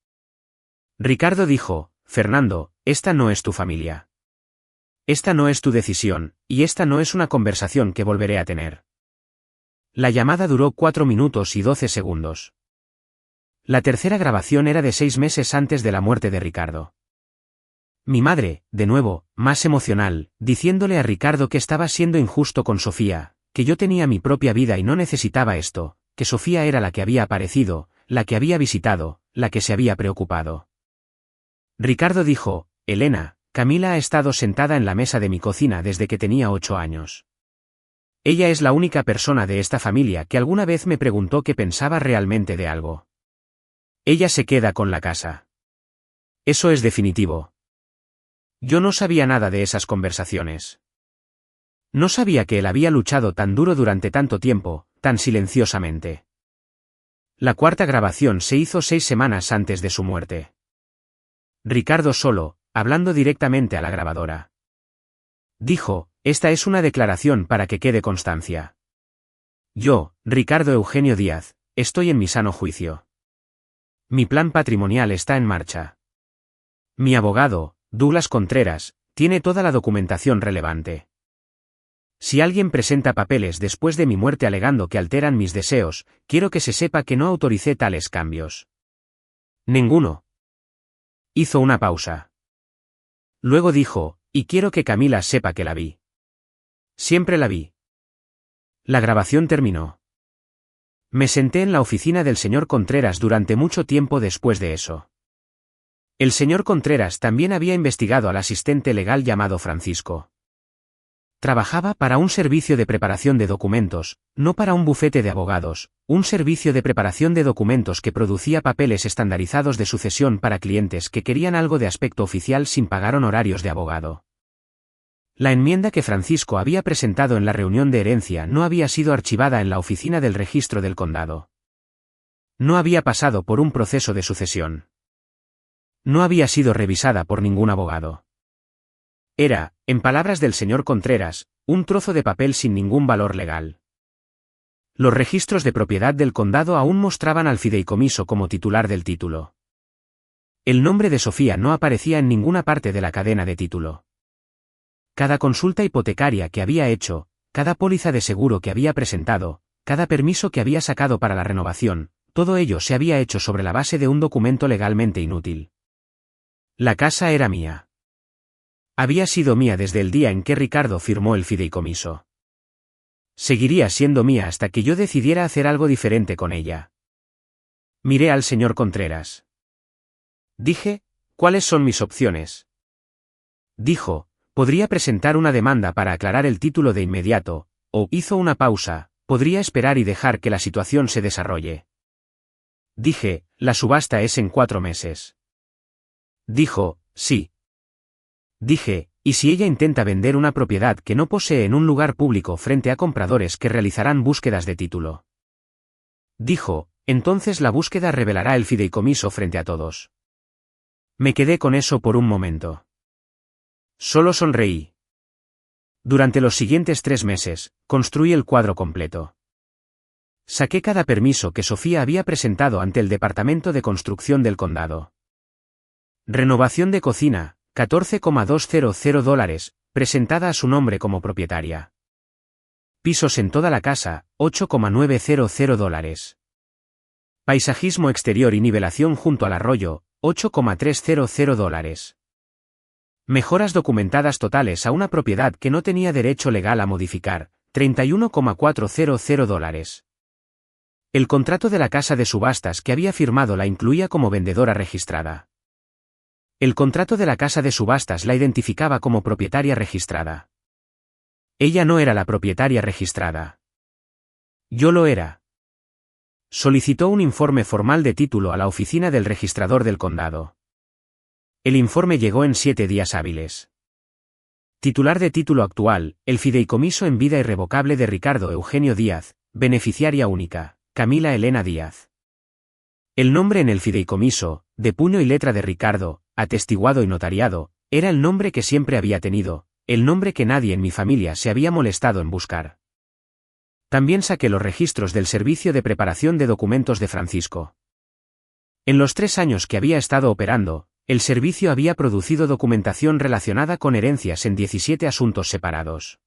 Ricardo dijo, Fernando, esta no es tu familia. Esta no es tu decisión, y esta no es una conversación que volveré a tener. La llamada duró 4 minutos y 12 segundos. La tercera grabación era de 6 meses antes de la muerte de Ricardo. Mi madre, de nuevo, más emocional, diciéndole a Ricardo que estaba siendo injusto con Sofía, que yo tenía mi propia vida y no necesitaba esto, que Sofía era la que había aparecido, la que había visitado, la que se había preocupado. Ricardo dijo: Elena, Camila ha estado sentada en la mesa de mi cocina desde que tenía 8 años. Ella es la única persona de esta familia que alguna vez me preguntó qué pensaba realmente de algo. Ella se queda con la casa. Eso es definitivo. Yo no sabía nada de esas conversaciones. No sabía que él había luchado tan duro durante tanto tiempo, tan silenciosamente. La cuarta grabación se hizo 6 semanas antes de su muerte. Ricardo solo, hablando directamente a la grabadora. Dijo: esta es una declaración para que quede constancia. Yo, Ricardo Eugenio Díaz, estoy en mi sano juicio. Mi plan patrimonial está en marcha. Mi abogado, Douglas Contreras, tiene toda la documentación relevante. Si alguien presenta papeles después de mi muerte alegando que alteran mis deseos, quiero que se sepa que no autoricé tales cambios. Ninguno. Hizo una pausa. Luego dijo: y quiero que Camila sepa que la vi. Siempre la vi. La grabación terminó. Me senté en la oficina del señor Contreras durante mucho tiempo después de eso. El señor Contreras también había investigado al asistente legal llamado Francisco. Trabajaba para un servicio de preparación de documentos, no para un bufete de abogados, un servicio de preparación de documentos que producía papeles estandarizados de sucesión para clientes que querían algo de aspecto oficial sin pagar honorarios de abogado. La enmienda que Francisco había presentado en la reunión de herencia no había sido archivada en la oficina del registro del condado. No había pasado por un proceso de sucesión. No había sido revisada por ningún abogado. Era, en palabras del señor Contreras, un trozo de papel sin ningún valor legal. Los registros de propiedad del condado aún mostraban al fideicomiso como titular del título. El nombre de Sofía no aparecía en ninguna parte de la cadena de título. Cada consulta hipotecaria que había hecho, cada póliza de seguro que había presentado, cada permiso que había sacado para la renovación, todo ello se había hecho sobre la base de un documento legalmente inútil. La casa era mía. Había sido mía desde el día en que Ricardo firmó el fideicomiso. Seguiría siendo mía hasta que yo decidiera hacer algo diferente con ella. Miré al señor Contreras. Dije: ¿cuáles son mis opciones? Dijo: podría presentar una demanda para aclarar el título de inmediato, o, hizo una pausa, podría esperar y dejar que la situación se desarrolle. Dije: la subasta es en 4 meses. Dijo: sí. Dije: ¿y si ella intenta vender una propiedad que no posee en un lugar público frente a compradores que realizarán búsquedas de título? Dijo: entonces la búsqueda revelará el fideicomiso frente a todos. Me quedé con eso por un momento. Solo sonreí. Durante los siguientes 3 meses, construí el cuadro completo. Saqué cada permiso que Sofía había presentado ante el Departamento de Construcción del Condado. Renovación de cocina, $14,200, presentada a su nombre como propietaria. Pisos en toda la casa, $8,900. Paisajismo exterior y nivelación junto al arroyo, $8,300. Mejoras documentadas totales a una propiedad que no tenía derecho legal a modificar, $31,400. El contrato de la casa de subastas que había firmado la incluía como vendedora registrada. El contrato de la casa de subastas la identificaba como propietaria registrada. Ella no era la propietaria registrada. Yo lo era. Solicitó un informe formal de título a la oficina del registrador del condado. El informe llegó en 7 días hábiles. Titular de título actual: el fideicomiso en vida irrevocable de Ricardo Eugenio Díaz, beneficiaria única, Camila Elena Díaz. El nombre en el fideicomiso, de puño y letra de Ricardo, atestiguado y notariado, era el nombre que siempre había tenido, el nombre que nadie en mi familia se había molestado en buscar. También saqué los registros del servicio de preparación de documentos de Francisco. En los 3 años que había estado operando, el servicio había producido documentación relacionada con herencias en 17 asuntos separados.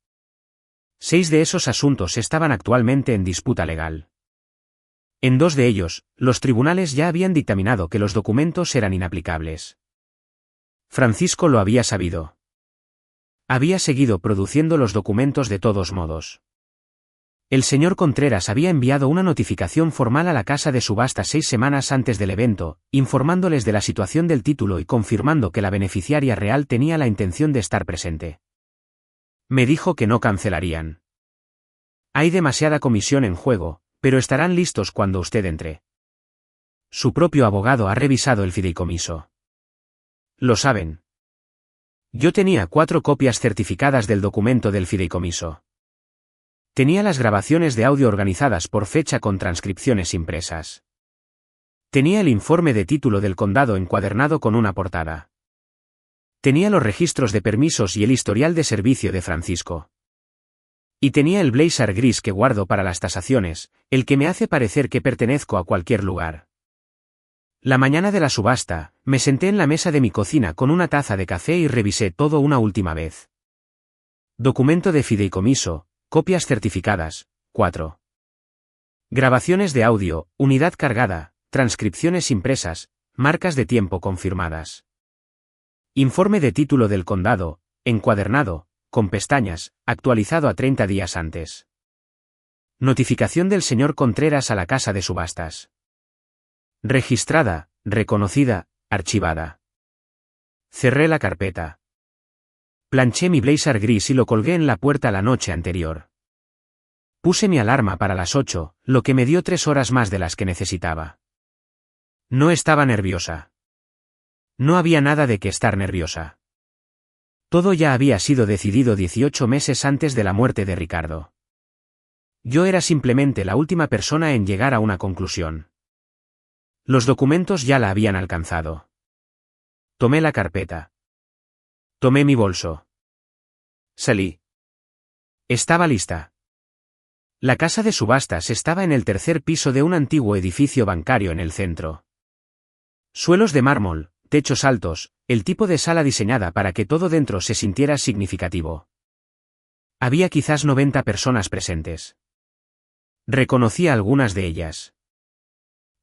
6 de esos asuntos estaban actualmente en disputa legal. En 2 de ellos, los tribunales ya habían dictaminado que los documentos eran inaplicables. Francisco lo había sabido. Había seguido produciendo los documentos de todos modos. El señor Contreras había enviado una notificación formal a la casa de subasta 6 semanas antes del evento, informándoles de la situación del título y confirmando que la beneficiaria real tenía la intención de estar presente. Me dijo que no cancelarían. Hay demasiada comisión en juego, pero estarán listos cuando usted entre. Su propio abogado ha revisado el fideicomiso. Lo saben. Yo tenía 4 copias certificadas del documento del fideicomiso. Tenía las grabaciones de audio organizadas por fecha con transcripciones impresas. Tenía el informe de título del condado encuadernado con una portada. Tenía los registros de permisos y el historial de servicio de Francisco. Y tenía el blazer gris que guardo para las tasaciones, el que me hace parecer que pertenezco a cualquier lugar. La mañana de la subasta, me senté en la mesa de mi cocina con una taza de café y revisé todo una última vez. Documento de fideicomiso, copias certificadas, 4. Grabaciones de audio, unidad cargada, transcripciones impresas, marcas de tiempo confirmadas. Informe de título del condado, encuadernado, con pestañas, actualizado a 30 días antes. Notificación del señor Contreras a la casa de subastas. Registrada, reconocida, archivada. Cerré la carpeta. Planché mi blazer gris y lo colgué en la puerta la noche anterior. Puse mi alarma para las 8, lo que me dio 3 horas más de las que necesitaba. No estaba nerviosa. No había nada de qué estar nerviosa. Todo ya había sido decidido 18 meses antes de la muerte de Ricardo. Yo era simplemente la última persona en llegar a una conclusión. Los documentos ya la habían alcanzado. Tomé la carpeta. Tomé mi bolso. Salí. Estaba lista. La casa de subastas estaba en el 3er piso de un antiguo edificio bancario en el centro. Suelos de mármol, techos altos, el tipo de sala diseñada para que todo dentro se sintiera significativo. Había quizás 90 personas presentes. Reconocí a algunas de ellas.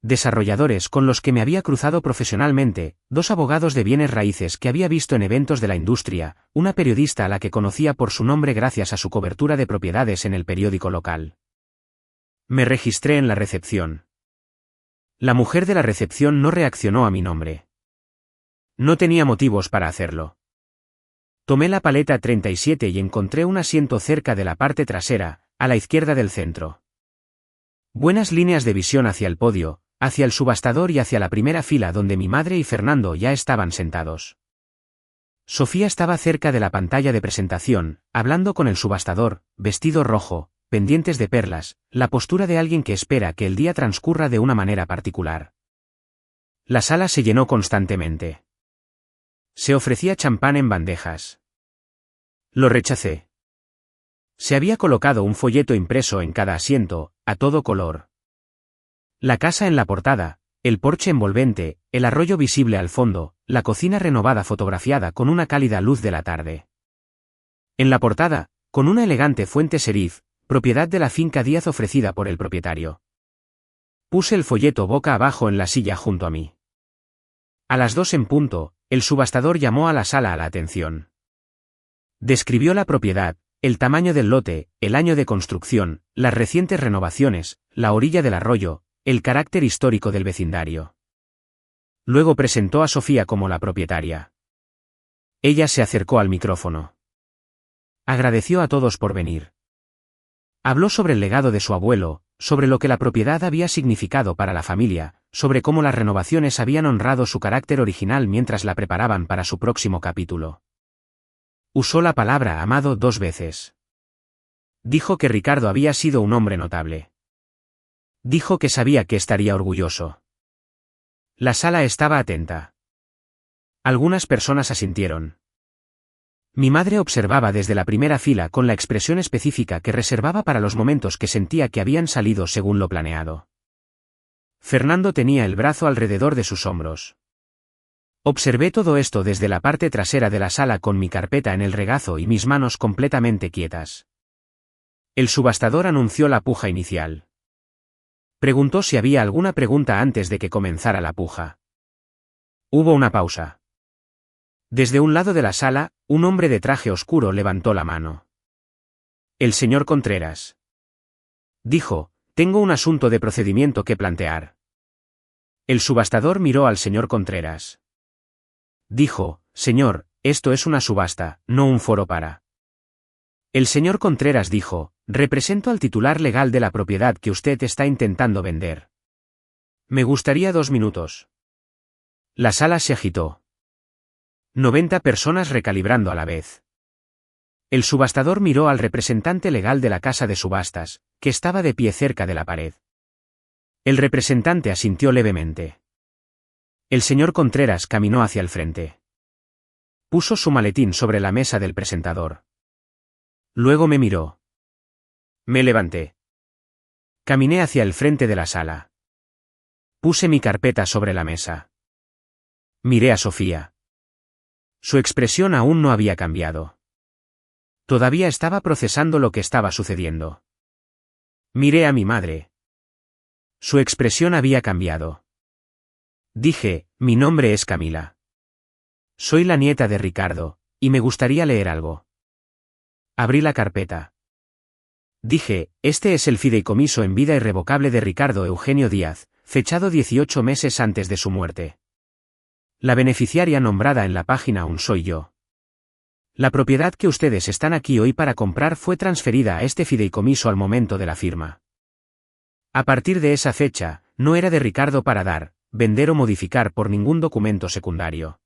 Desarrolladores con los que me había cruzado profesionalmente, 2 abogados de bienes raíces que había visto en eventos de la industria, una periodista a la que conocía por su nombre gracias a su cobertura de propiedades en el periódico local. Me registré en la recepción. La mujer de la recepción no reaccionó a mi nombre. No tenía motivos para hacerlo. Tomé la paleta 37 y encontré un asiento cerca de la parte trasera, a la izquierda del centro. Buenas líneas de visión hacia el podio, hacia el subastador y hacia la primera fila donde mi madre y Fernando ya estaban sentados. Sofía estaba cerca de la pantalla de presentación, hablando con el subastador, vestido rojo, pendientes de perlas, la postura de alguien que espera que el día transcurra de una manera particular. La sala se llenó constantemente. Se ofrecía champán en bandejas. Lo rechacé. Se había colocado un folleto impreso en cada asiento, a todo color. La casa en la portada, el porche envolvente, el arroyo visible al fondo, la cocina renovada fotografiada con una cálida luz de la tarde. En la portada, con una elegante fuente serif, propiedad de la finca Díaz ofrecida por el propietario. Puse el folleto boca abajo en la silla junto a mí. A las 2 en punto, el subastador llamó a la sala a la atención. Describió la propiedad, el tamaño del lote, el año de construcción, las recientes renovaciones, la orilla del arroyo, el carácter histórico del vecindario. Luego presentó a Sofía como la propietaria. Ella se acercó al micrófono. Agradeció a todos por venir. Habló sobre el legado de su abuelo, sobre lo que la propiedad había significado para la familia, sobre cómo las renovaciones habían honrado su carácter original mientras la preparaban para su próximo capítulo. Usó la palabra amado 2 veces. Dijo que Ricardo había sido un hombre notable. Dijo que sabía que estaría orgulloso. La sala estaba atenta. Algunas personas asintieron. Mi madre observaba desde la primera fila con la expresión específica que reservaba para los momentos que sentía que habían salido según lo planeado. Fernando tenía el brazo alrededor de sus hombros. Observé todo esto desde la parte trasera de la sala con mi carpeta en el regazo y mis manos completamente quietas. El subastador anunció la puja inicial. Preguntó si había alguna pregunta antes de que comenzara la puja. Hubo una pausa. Desde un lado de la sala, un hombre de traje oscuro levantó la mano. El señor Contreras. Dijo, tengo un asunto de procedimiento que plantear. El subastador miró al señor Contreras. Dijo, señor, esto es una subasta, no un foro para. El señor Contreras dijo, represento al titular legal de la propiedad que usted está intentando vender. Me gustaría 2 minutos. La sala se agitó. 90 personas recalibrando a la vez. El subastador miró al representante legal de la casa de subastas, que estaba de pie cerca de la pared. El representante asintió levemente. El señor Contreras caminó hacia el frente. Puso su maletín sobre la mesa del presentador. Luego me miró. Me levanté. Caminé hacia el frente de la sala. Puse mi carpeta sobre la mesa. Miré a Sofía. Su expresión aún no había cambiado. Todavía estaba procesando lo que estaba sucediendo. Miré a mi madre. Su expresión había cambiado. Dije, mi nombre es Camila. Soy la nieta de Ricardo, y me gustaría leer algo. Abrí la carpeta. Dije, este es el fideicomiso en vida irrevocable de Ricardo Eugenio Díaz, fechado 18 meses antes de su muerte. La beneficiaria nombrada en la página aún soy yo. La propiedad que ustedes están aquí hoy para comprar fue transferida a este fideicomiso al momento de la firma. A partir de esa fecha, no era de Ricardo para dar, vender o modificar por ningún documento secundario.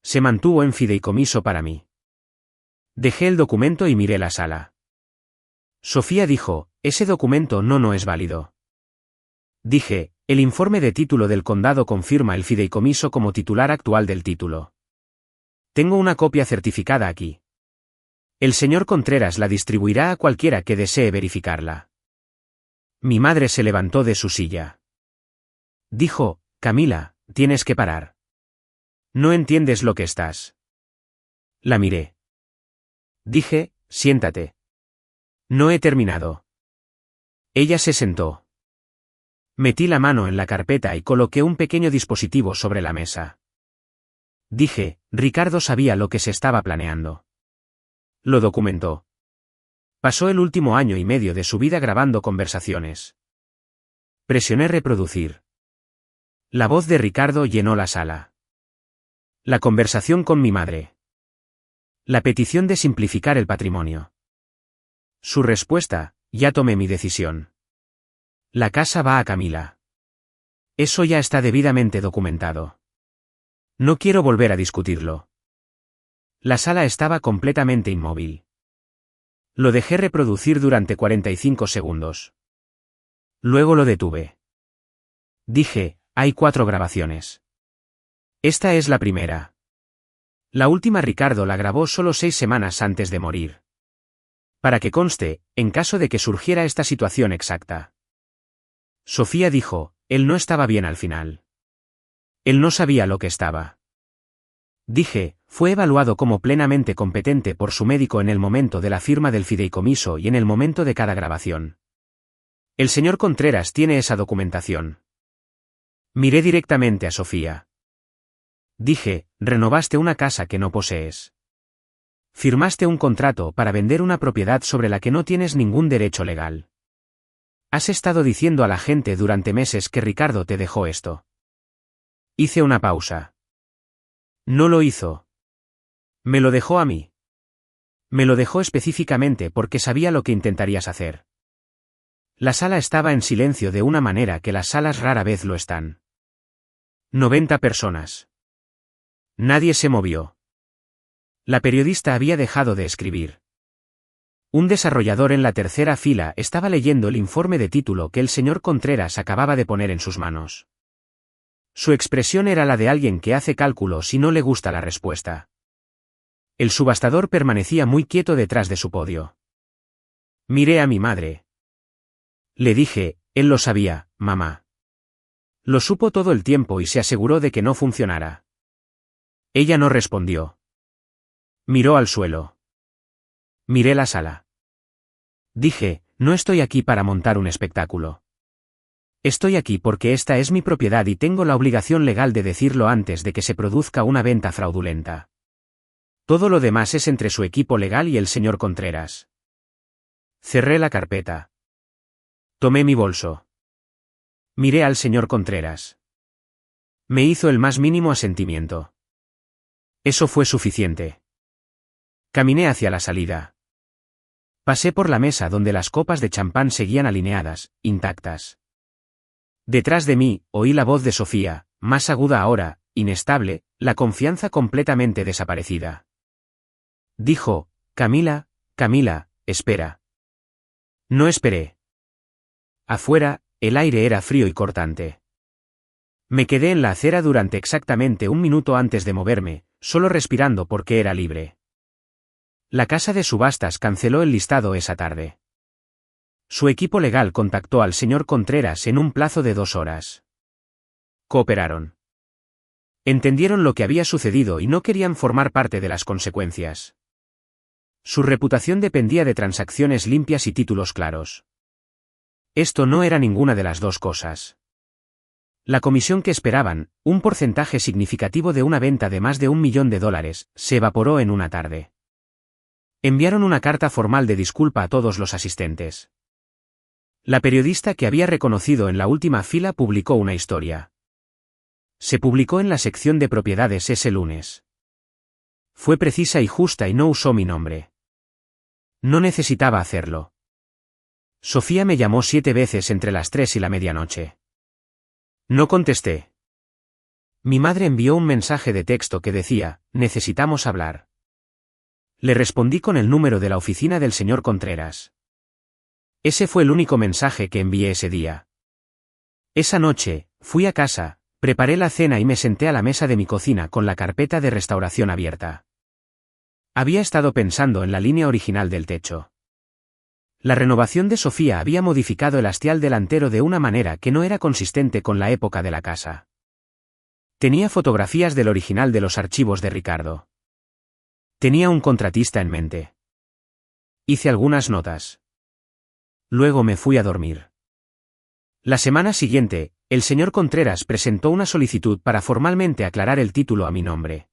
Se mantuvo en fideicomiso para mí. Dejé el documento y miré la sala. Sofía dijo, ese documento no es válido. Dije, el informe de título del condado confirma el fideicomiso como titular actual del título. Tengo una copia certificada aquí. El señor Contreras la distribuirá a cualquiera que desee verificarla. Mi madre se levantó de su silla. Dijo, Camila, tienes que parar. No entiendes lo que estás. La miré. Dije, siéntate. No he terminado. Ella se sentó. Metí la mano en la carpeta y coloqué un pequeño dispositivo sobre la mesa. Dije, Ricardo sabía lo que se estaba planeando. Lo documentó. Pasó el último año y medio de su vida grabando conversaciones. Presioné reproducir. La voz de Ricardo llenó la sala. La conversación con mi madre. La petición de simplificar el patrimonio. Su respuesta, ya tomé mi decisión. La casa va a Camila. Eso ya está debidamente documentado. No quiero volver a discutirlo. La sala estaba completamente inmóvil. Lo dejé reproducir durante 45 segundos. Luego lo detuve. Dije, hay 4 grabaciones. Esta es la primera. La última Ricardo la grabó solo 6 semanas antes de morir. Para que conste, en caso de que surgiera esta situación exacta. Sofía dijo, él no estaba bien al final. Él no sabía lo que estaba. Dije, fue evaluado como plenamente competente por su médico en el momento de la firma del fideicomiso y en el momento de cada grabación. El señor Contreras tiene esa documentación. Miré directamente a Sofía. Dije, renovaste una casa que no posees. Firmaste un contrato para vender una propiedad sobre la que no tienes ningún derecho legal. Has estado diciendo a la gente durante meses que Ricardo te dejó esto. Hice una pausa. No lo hizo. Me lo dejó a mí. Me lo dejó específicamente porque sabía lo que intentarías hacer. La sala estaba en silencio de una manera que las salas rara vez lo están. 90 personas. Nadie se movió. La periodista había dejado de escribir. Un desarrollador en la tercera fila estaba leyendo el informe de título que el señor Contreras acababa de poner en sus manos. Su expresión era la de alguien que hace cálculos y no le gusta la respuesta. El subastador permanecía muy quieto detrás de su podio. Miré a mi madre. Le dije, él lo sabía, mamá. Lo supo todo el tiempo y se aseguró de que no funcionara. Ella no respondió. Miró al suelo. Miré la sala. Dije, no estoy aquí para montar un espectáculo. Estoy aquí porque esta es mi propiedad y tengo la obligación legal de decirlo antes de que se produzca una venta fraudulenta. Todo lo demás es entre su equipo legal y el señor Contreras. Cerré la carpeta. Tomé mi bolso. Miré al señor Contreras. Me hizo el más mínimo asentimiento. Eso fue suficiente. Caminé hacia la salida. Pasé por la mesa donde las copas de champán seguían alineadas, intactas. Detrás de mí, oí la voz de Sofía, más aguda ahora, inestable, la confianza completamente desaparecida. Dijo, Camila, Camila, espera. No esperé. Afuera, el aire era frío y cortante. Me quedé en la acera durante exactamente un minuto antes de moverme, solo respirando porque era libre. La casa de subastas canceló el listado esa tarde. Su equipo legal contactó al señor Contreras en un plazo de 2 horas. Cooperaron. Entendieron lo que había sucedido y no querían formar parte de las consecuencias. Su reputación dependía de transacciones limpias y títulos claros. Esto no era ninguna de las dos cosas. La comisión que esperaban, un porcentaje significativo de una venta de más de $1 millón, se evaporó en una tarde. Enviaron una carta formal de disculpa a todos los asistentes. La periodista que había reconocido en la última fila publicó una historia. Se publicó en la sección de propiedades ese lunes. Fue precisa y justa y no usó mi nombre. No necesitaba hacerlo. Sofía me llamó 7 veces entre las 3 y la medianoche. No contesté. Mi madre envió un mensaje de texto que decía, necesitamos hablar. Le respondí con el número de la oficina del señor Contreras. Ese fue el único mensaje que envié ese día. Esa noche, fui a casa, preparé la cena y me senté a la mesa de mi cocina con la carpeta de restauración abierta. Había estado pensando en la línea original del techo. La renovación de Sofía había modificado el hastial delantero de una manera que no era consistente con la época de la casa. Tenía fotografías del original de los archivos de Ricardo. Tenía un contratista en mente. Hice algunas notas. Luego me fui a dormir. La semana siguiente, el señor Contreras presentó una solicitud para formalmente aclarar el título a mi nombre.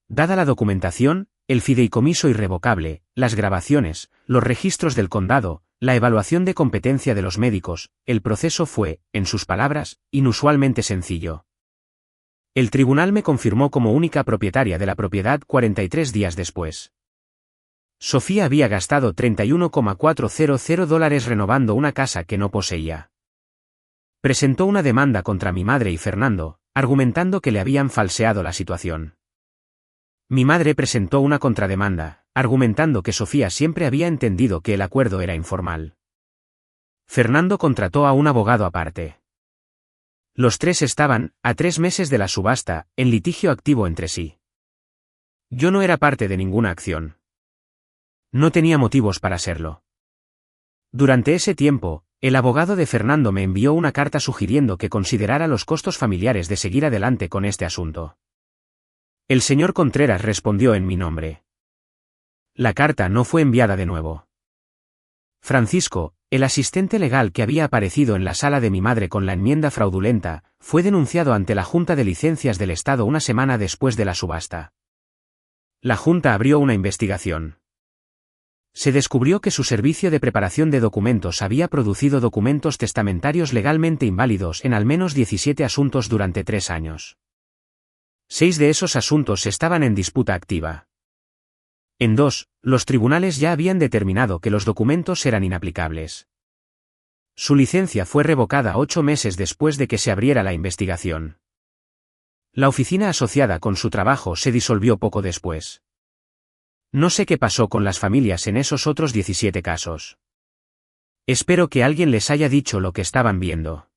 Dada la documentación, el fideicomiso irrevocable, las grabaciones, los registros del condado, la evaluación de competencia de los médicos, el proceso fue, en sus palabras, inusualmente sencillo. El tribunal me confirmó como única propietaria de la propiedad 43 días después. Sofía había gastado $31,400 renovando una casa que no poseía. Presentó una demanda contra mi madre y Fernando, argumentando que le habían falseado la situación. Mi madre presentó una contrademanda, argumentando que Sofía siempre había entendido que el acuerdo era informal. Fernando contrató a un abogado aparte. Los tres estaban, a 3 meses de la subasta, en litigio activo entre sí. Yo no era parte de ninguna acción. No tenía motivos para serlo. Durante ese tiempo, el abogado de Fernando me envió una carta sugiriendo que considerara los costos familiares de seguir adelante con este asunto. El señor Contreras respondió en mi nombre. La carta no fue enviada de nuevo. Francisco, el asistente legal que había aparecido en la sala de mi madre con la enmienda fraudulenta, fue denunciado ante la Junta de Licencias del Estado una semana después de la subasta. La Junta abrió una investigación. Se descubrió que su servicio de preparación de documentos había producido documentos testamentarios legalmente inválidos en al menos 17 asuntos durante 3 años. 6 de esos asuntos estaban en disputa activa. En 2, los tribunales ya habían determinado que los documentos eran inaplicables. Su licencia fue revocada 8 meses después de que se abriera la investigación. La oficina asociada con su trabajo se disolvió poco después. No sé qué pasó con las familias en esos otros 17 casos. Espero que alguien les haya dicho lo que estaban viendo.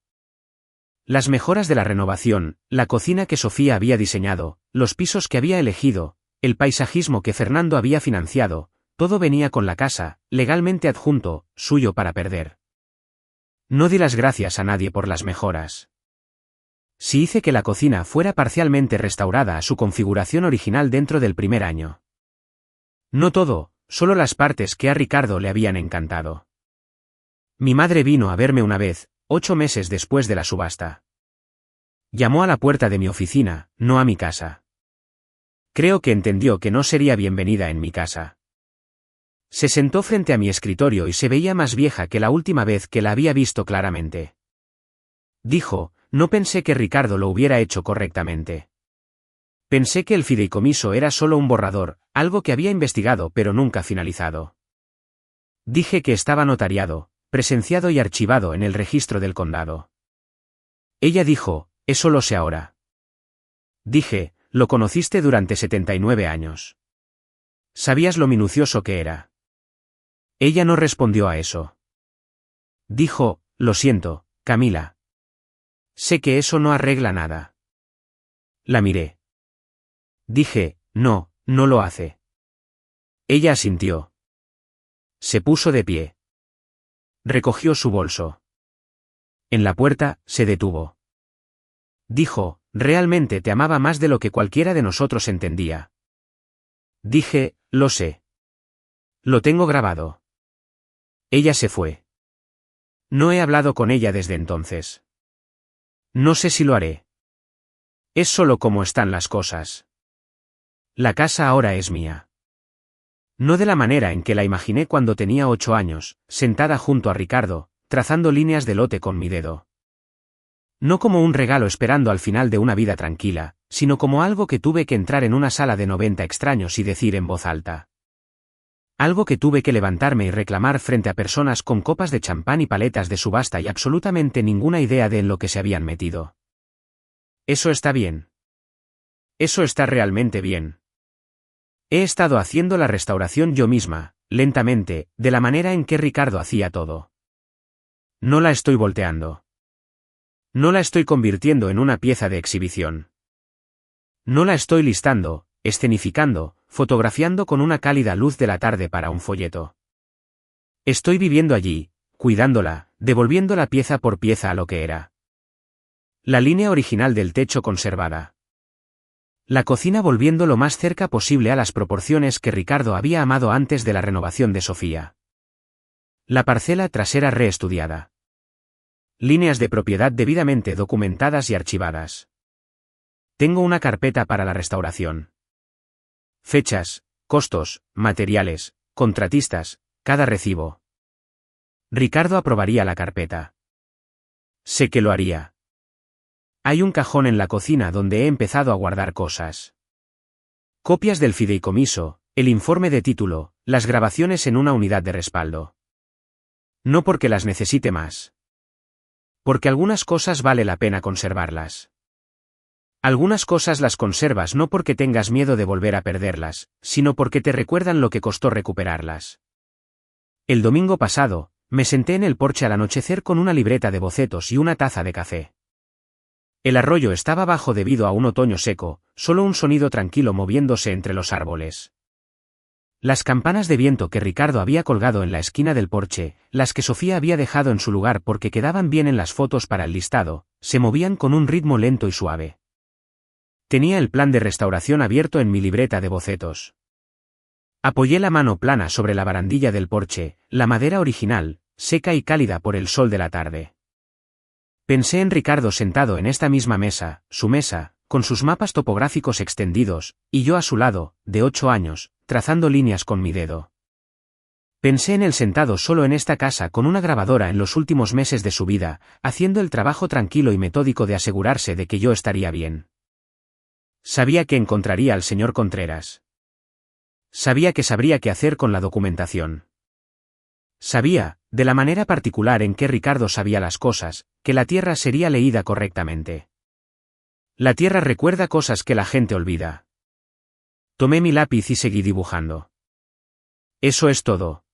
Las mejoras de la renovación, la cocina que Sofía había diseñado, los pisos que había elegido, el paisajismo que Fernando había financiado, todo venía con la casa, legalmente adjunto, suyo para perder. No di las gracias a nadie por las mejoras. Sí hice que la cocina fuera parcialmente restaurada a su configuración original dentro del primer año. No todo, solo las partes que a Ricardo le habían encantado. Mi madre vino a verme una vez, 8 meses después de la subasta. Llamó a la puerta de mi oficina, no a mi casa. Creo que entendió que no sería bienvenida en mi casa. Se sentó frente a mi escritorio y se veía más vieja que la última vez que la había visto claramente. Dijo, no pensé que Ricardo lo hubiera hecho correctamente. Pensé que el fideicomiso era solo un borrador, algo que había investigado pero nunca finalizado. Dije que estaba notariado, presenciado y archivado en el registro del condado. Ella dijo, eso lo sé ahora. Dije, lo conociste durante 79 años. ¿Sabías lo minucioso que era? Ella no respondió a eso. Dijo, lo siento, Camila. Sé que eso no arregla nada. La miré. Dije, no, no lo hace. Ella asintió. Se puso de pie. Recogió su bolso. En la puerta, se detuvo. Dijo, realmente te amaba más de lo que cualquiera de nosotros entendía. Dije, lo sé. Lo tengo grabado. Ella se fue. No he hablado con ella desde entonces. No sé si lo haré. Es solo como están las cosas. La casa ahora es mía. No de la manera en que la imaginé cuando tenía 8 años, sentada junto a Ricardo, trazando líneas de lote con mi dedo. No como un regalo esperando al final de una vida tranquila, sino como algo que tuve que entrar en una sala de 90 extraños y decir en voz alta. Algo que tuve que levantarme y reclamar frente a personas con copas de champán y paletas de subasta y absolutamente ninguna idea de en lo que se habían metido. Eso está bien. Eso está realmente bien. He estado haciendo la restauración yo misma, lentamente, de la manera en que Ricardo hacía todo. No la estoy volteando. No la estoy convirtiendo en una pieza de exhibición. No la estoy listando, escenificando, fotografiando con una cálida luz de la tarde para un folleto. Estoy viviendo allí, cuidándola, devolviéndola pieza por pieza a lo que era. La línea original del techo conservada. La cocina volviendo lo más cerca posible a las proporciones que Ricardo había amado antes de la renovación de Sofía. La parcela trasera reestudiada. Líneas de propiedad debidamente documentadas y archivadas. Tengo una carpeta para la restauración. Fechas, costos, materiales, contratistas, cada recibo. Ricardo aprobaría la carpeta. Sé que lo haría. Hay un cajón en la cocina donde he empezado a guardar cosas. Copias del fideicomiso, el informe de título, las grabaciones en una unidad de respaldo. No porque las necesite más. Porque algunas cosas vale la pena conservarlas. Algunas cosas las conservas no porque tengas miedo de volver a perderlas, sino porque te recuerdan lo que costó recuperarlas. El domingo pasado, me senté en el porche al anochecer con una libreta de bocetos y una taza de café. El arroyo estaba bajo debido a un otoño seco, solo un sonido tranquilo moviéndose entre los árboles. Las campanas de viento que Ricardo había colgado en la esquina del porche, las que Sofía había dejado en su lugar porque quedaban bien en las fotos para el listado, se movían con un ritmo lento y suave. Tenía el plan de restauración abierto en mi libreta de bocetos. Apoyé la mano plana sobre la barandilla del porche, la madera original, seca y cálida por el sol de la tarde. Pensé en Ricardo sentado en esta misma mesa, su mesa, con sus mapas topográficos extendidos, y yo a su lado, de 8 años, trazando líneas con mi dedo. Pensé en él sentado solo en esta casa con una grabadora en los últimos meses de su vida, haciendo el trabajo tranquilo y metódico de asegurarse de que yo estaría bien. Sabía que encontraría al señor Contreras. Sabía que sabría qué hacer con la documentación. Sabía, de la manera particular en que Ricardo sabía las cosas, que la tierra sería leída correctamente. La tierra recuerda cosas que la gente olvida. Tomé mi lápiz y seguí dibujando. Eso es todo.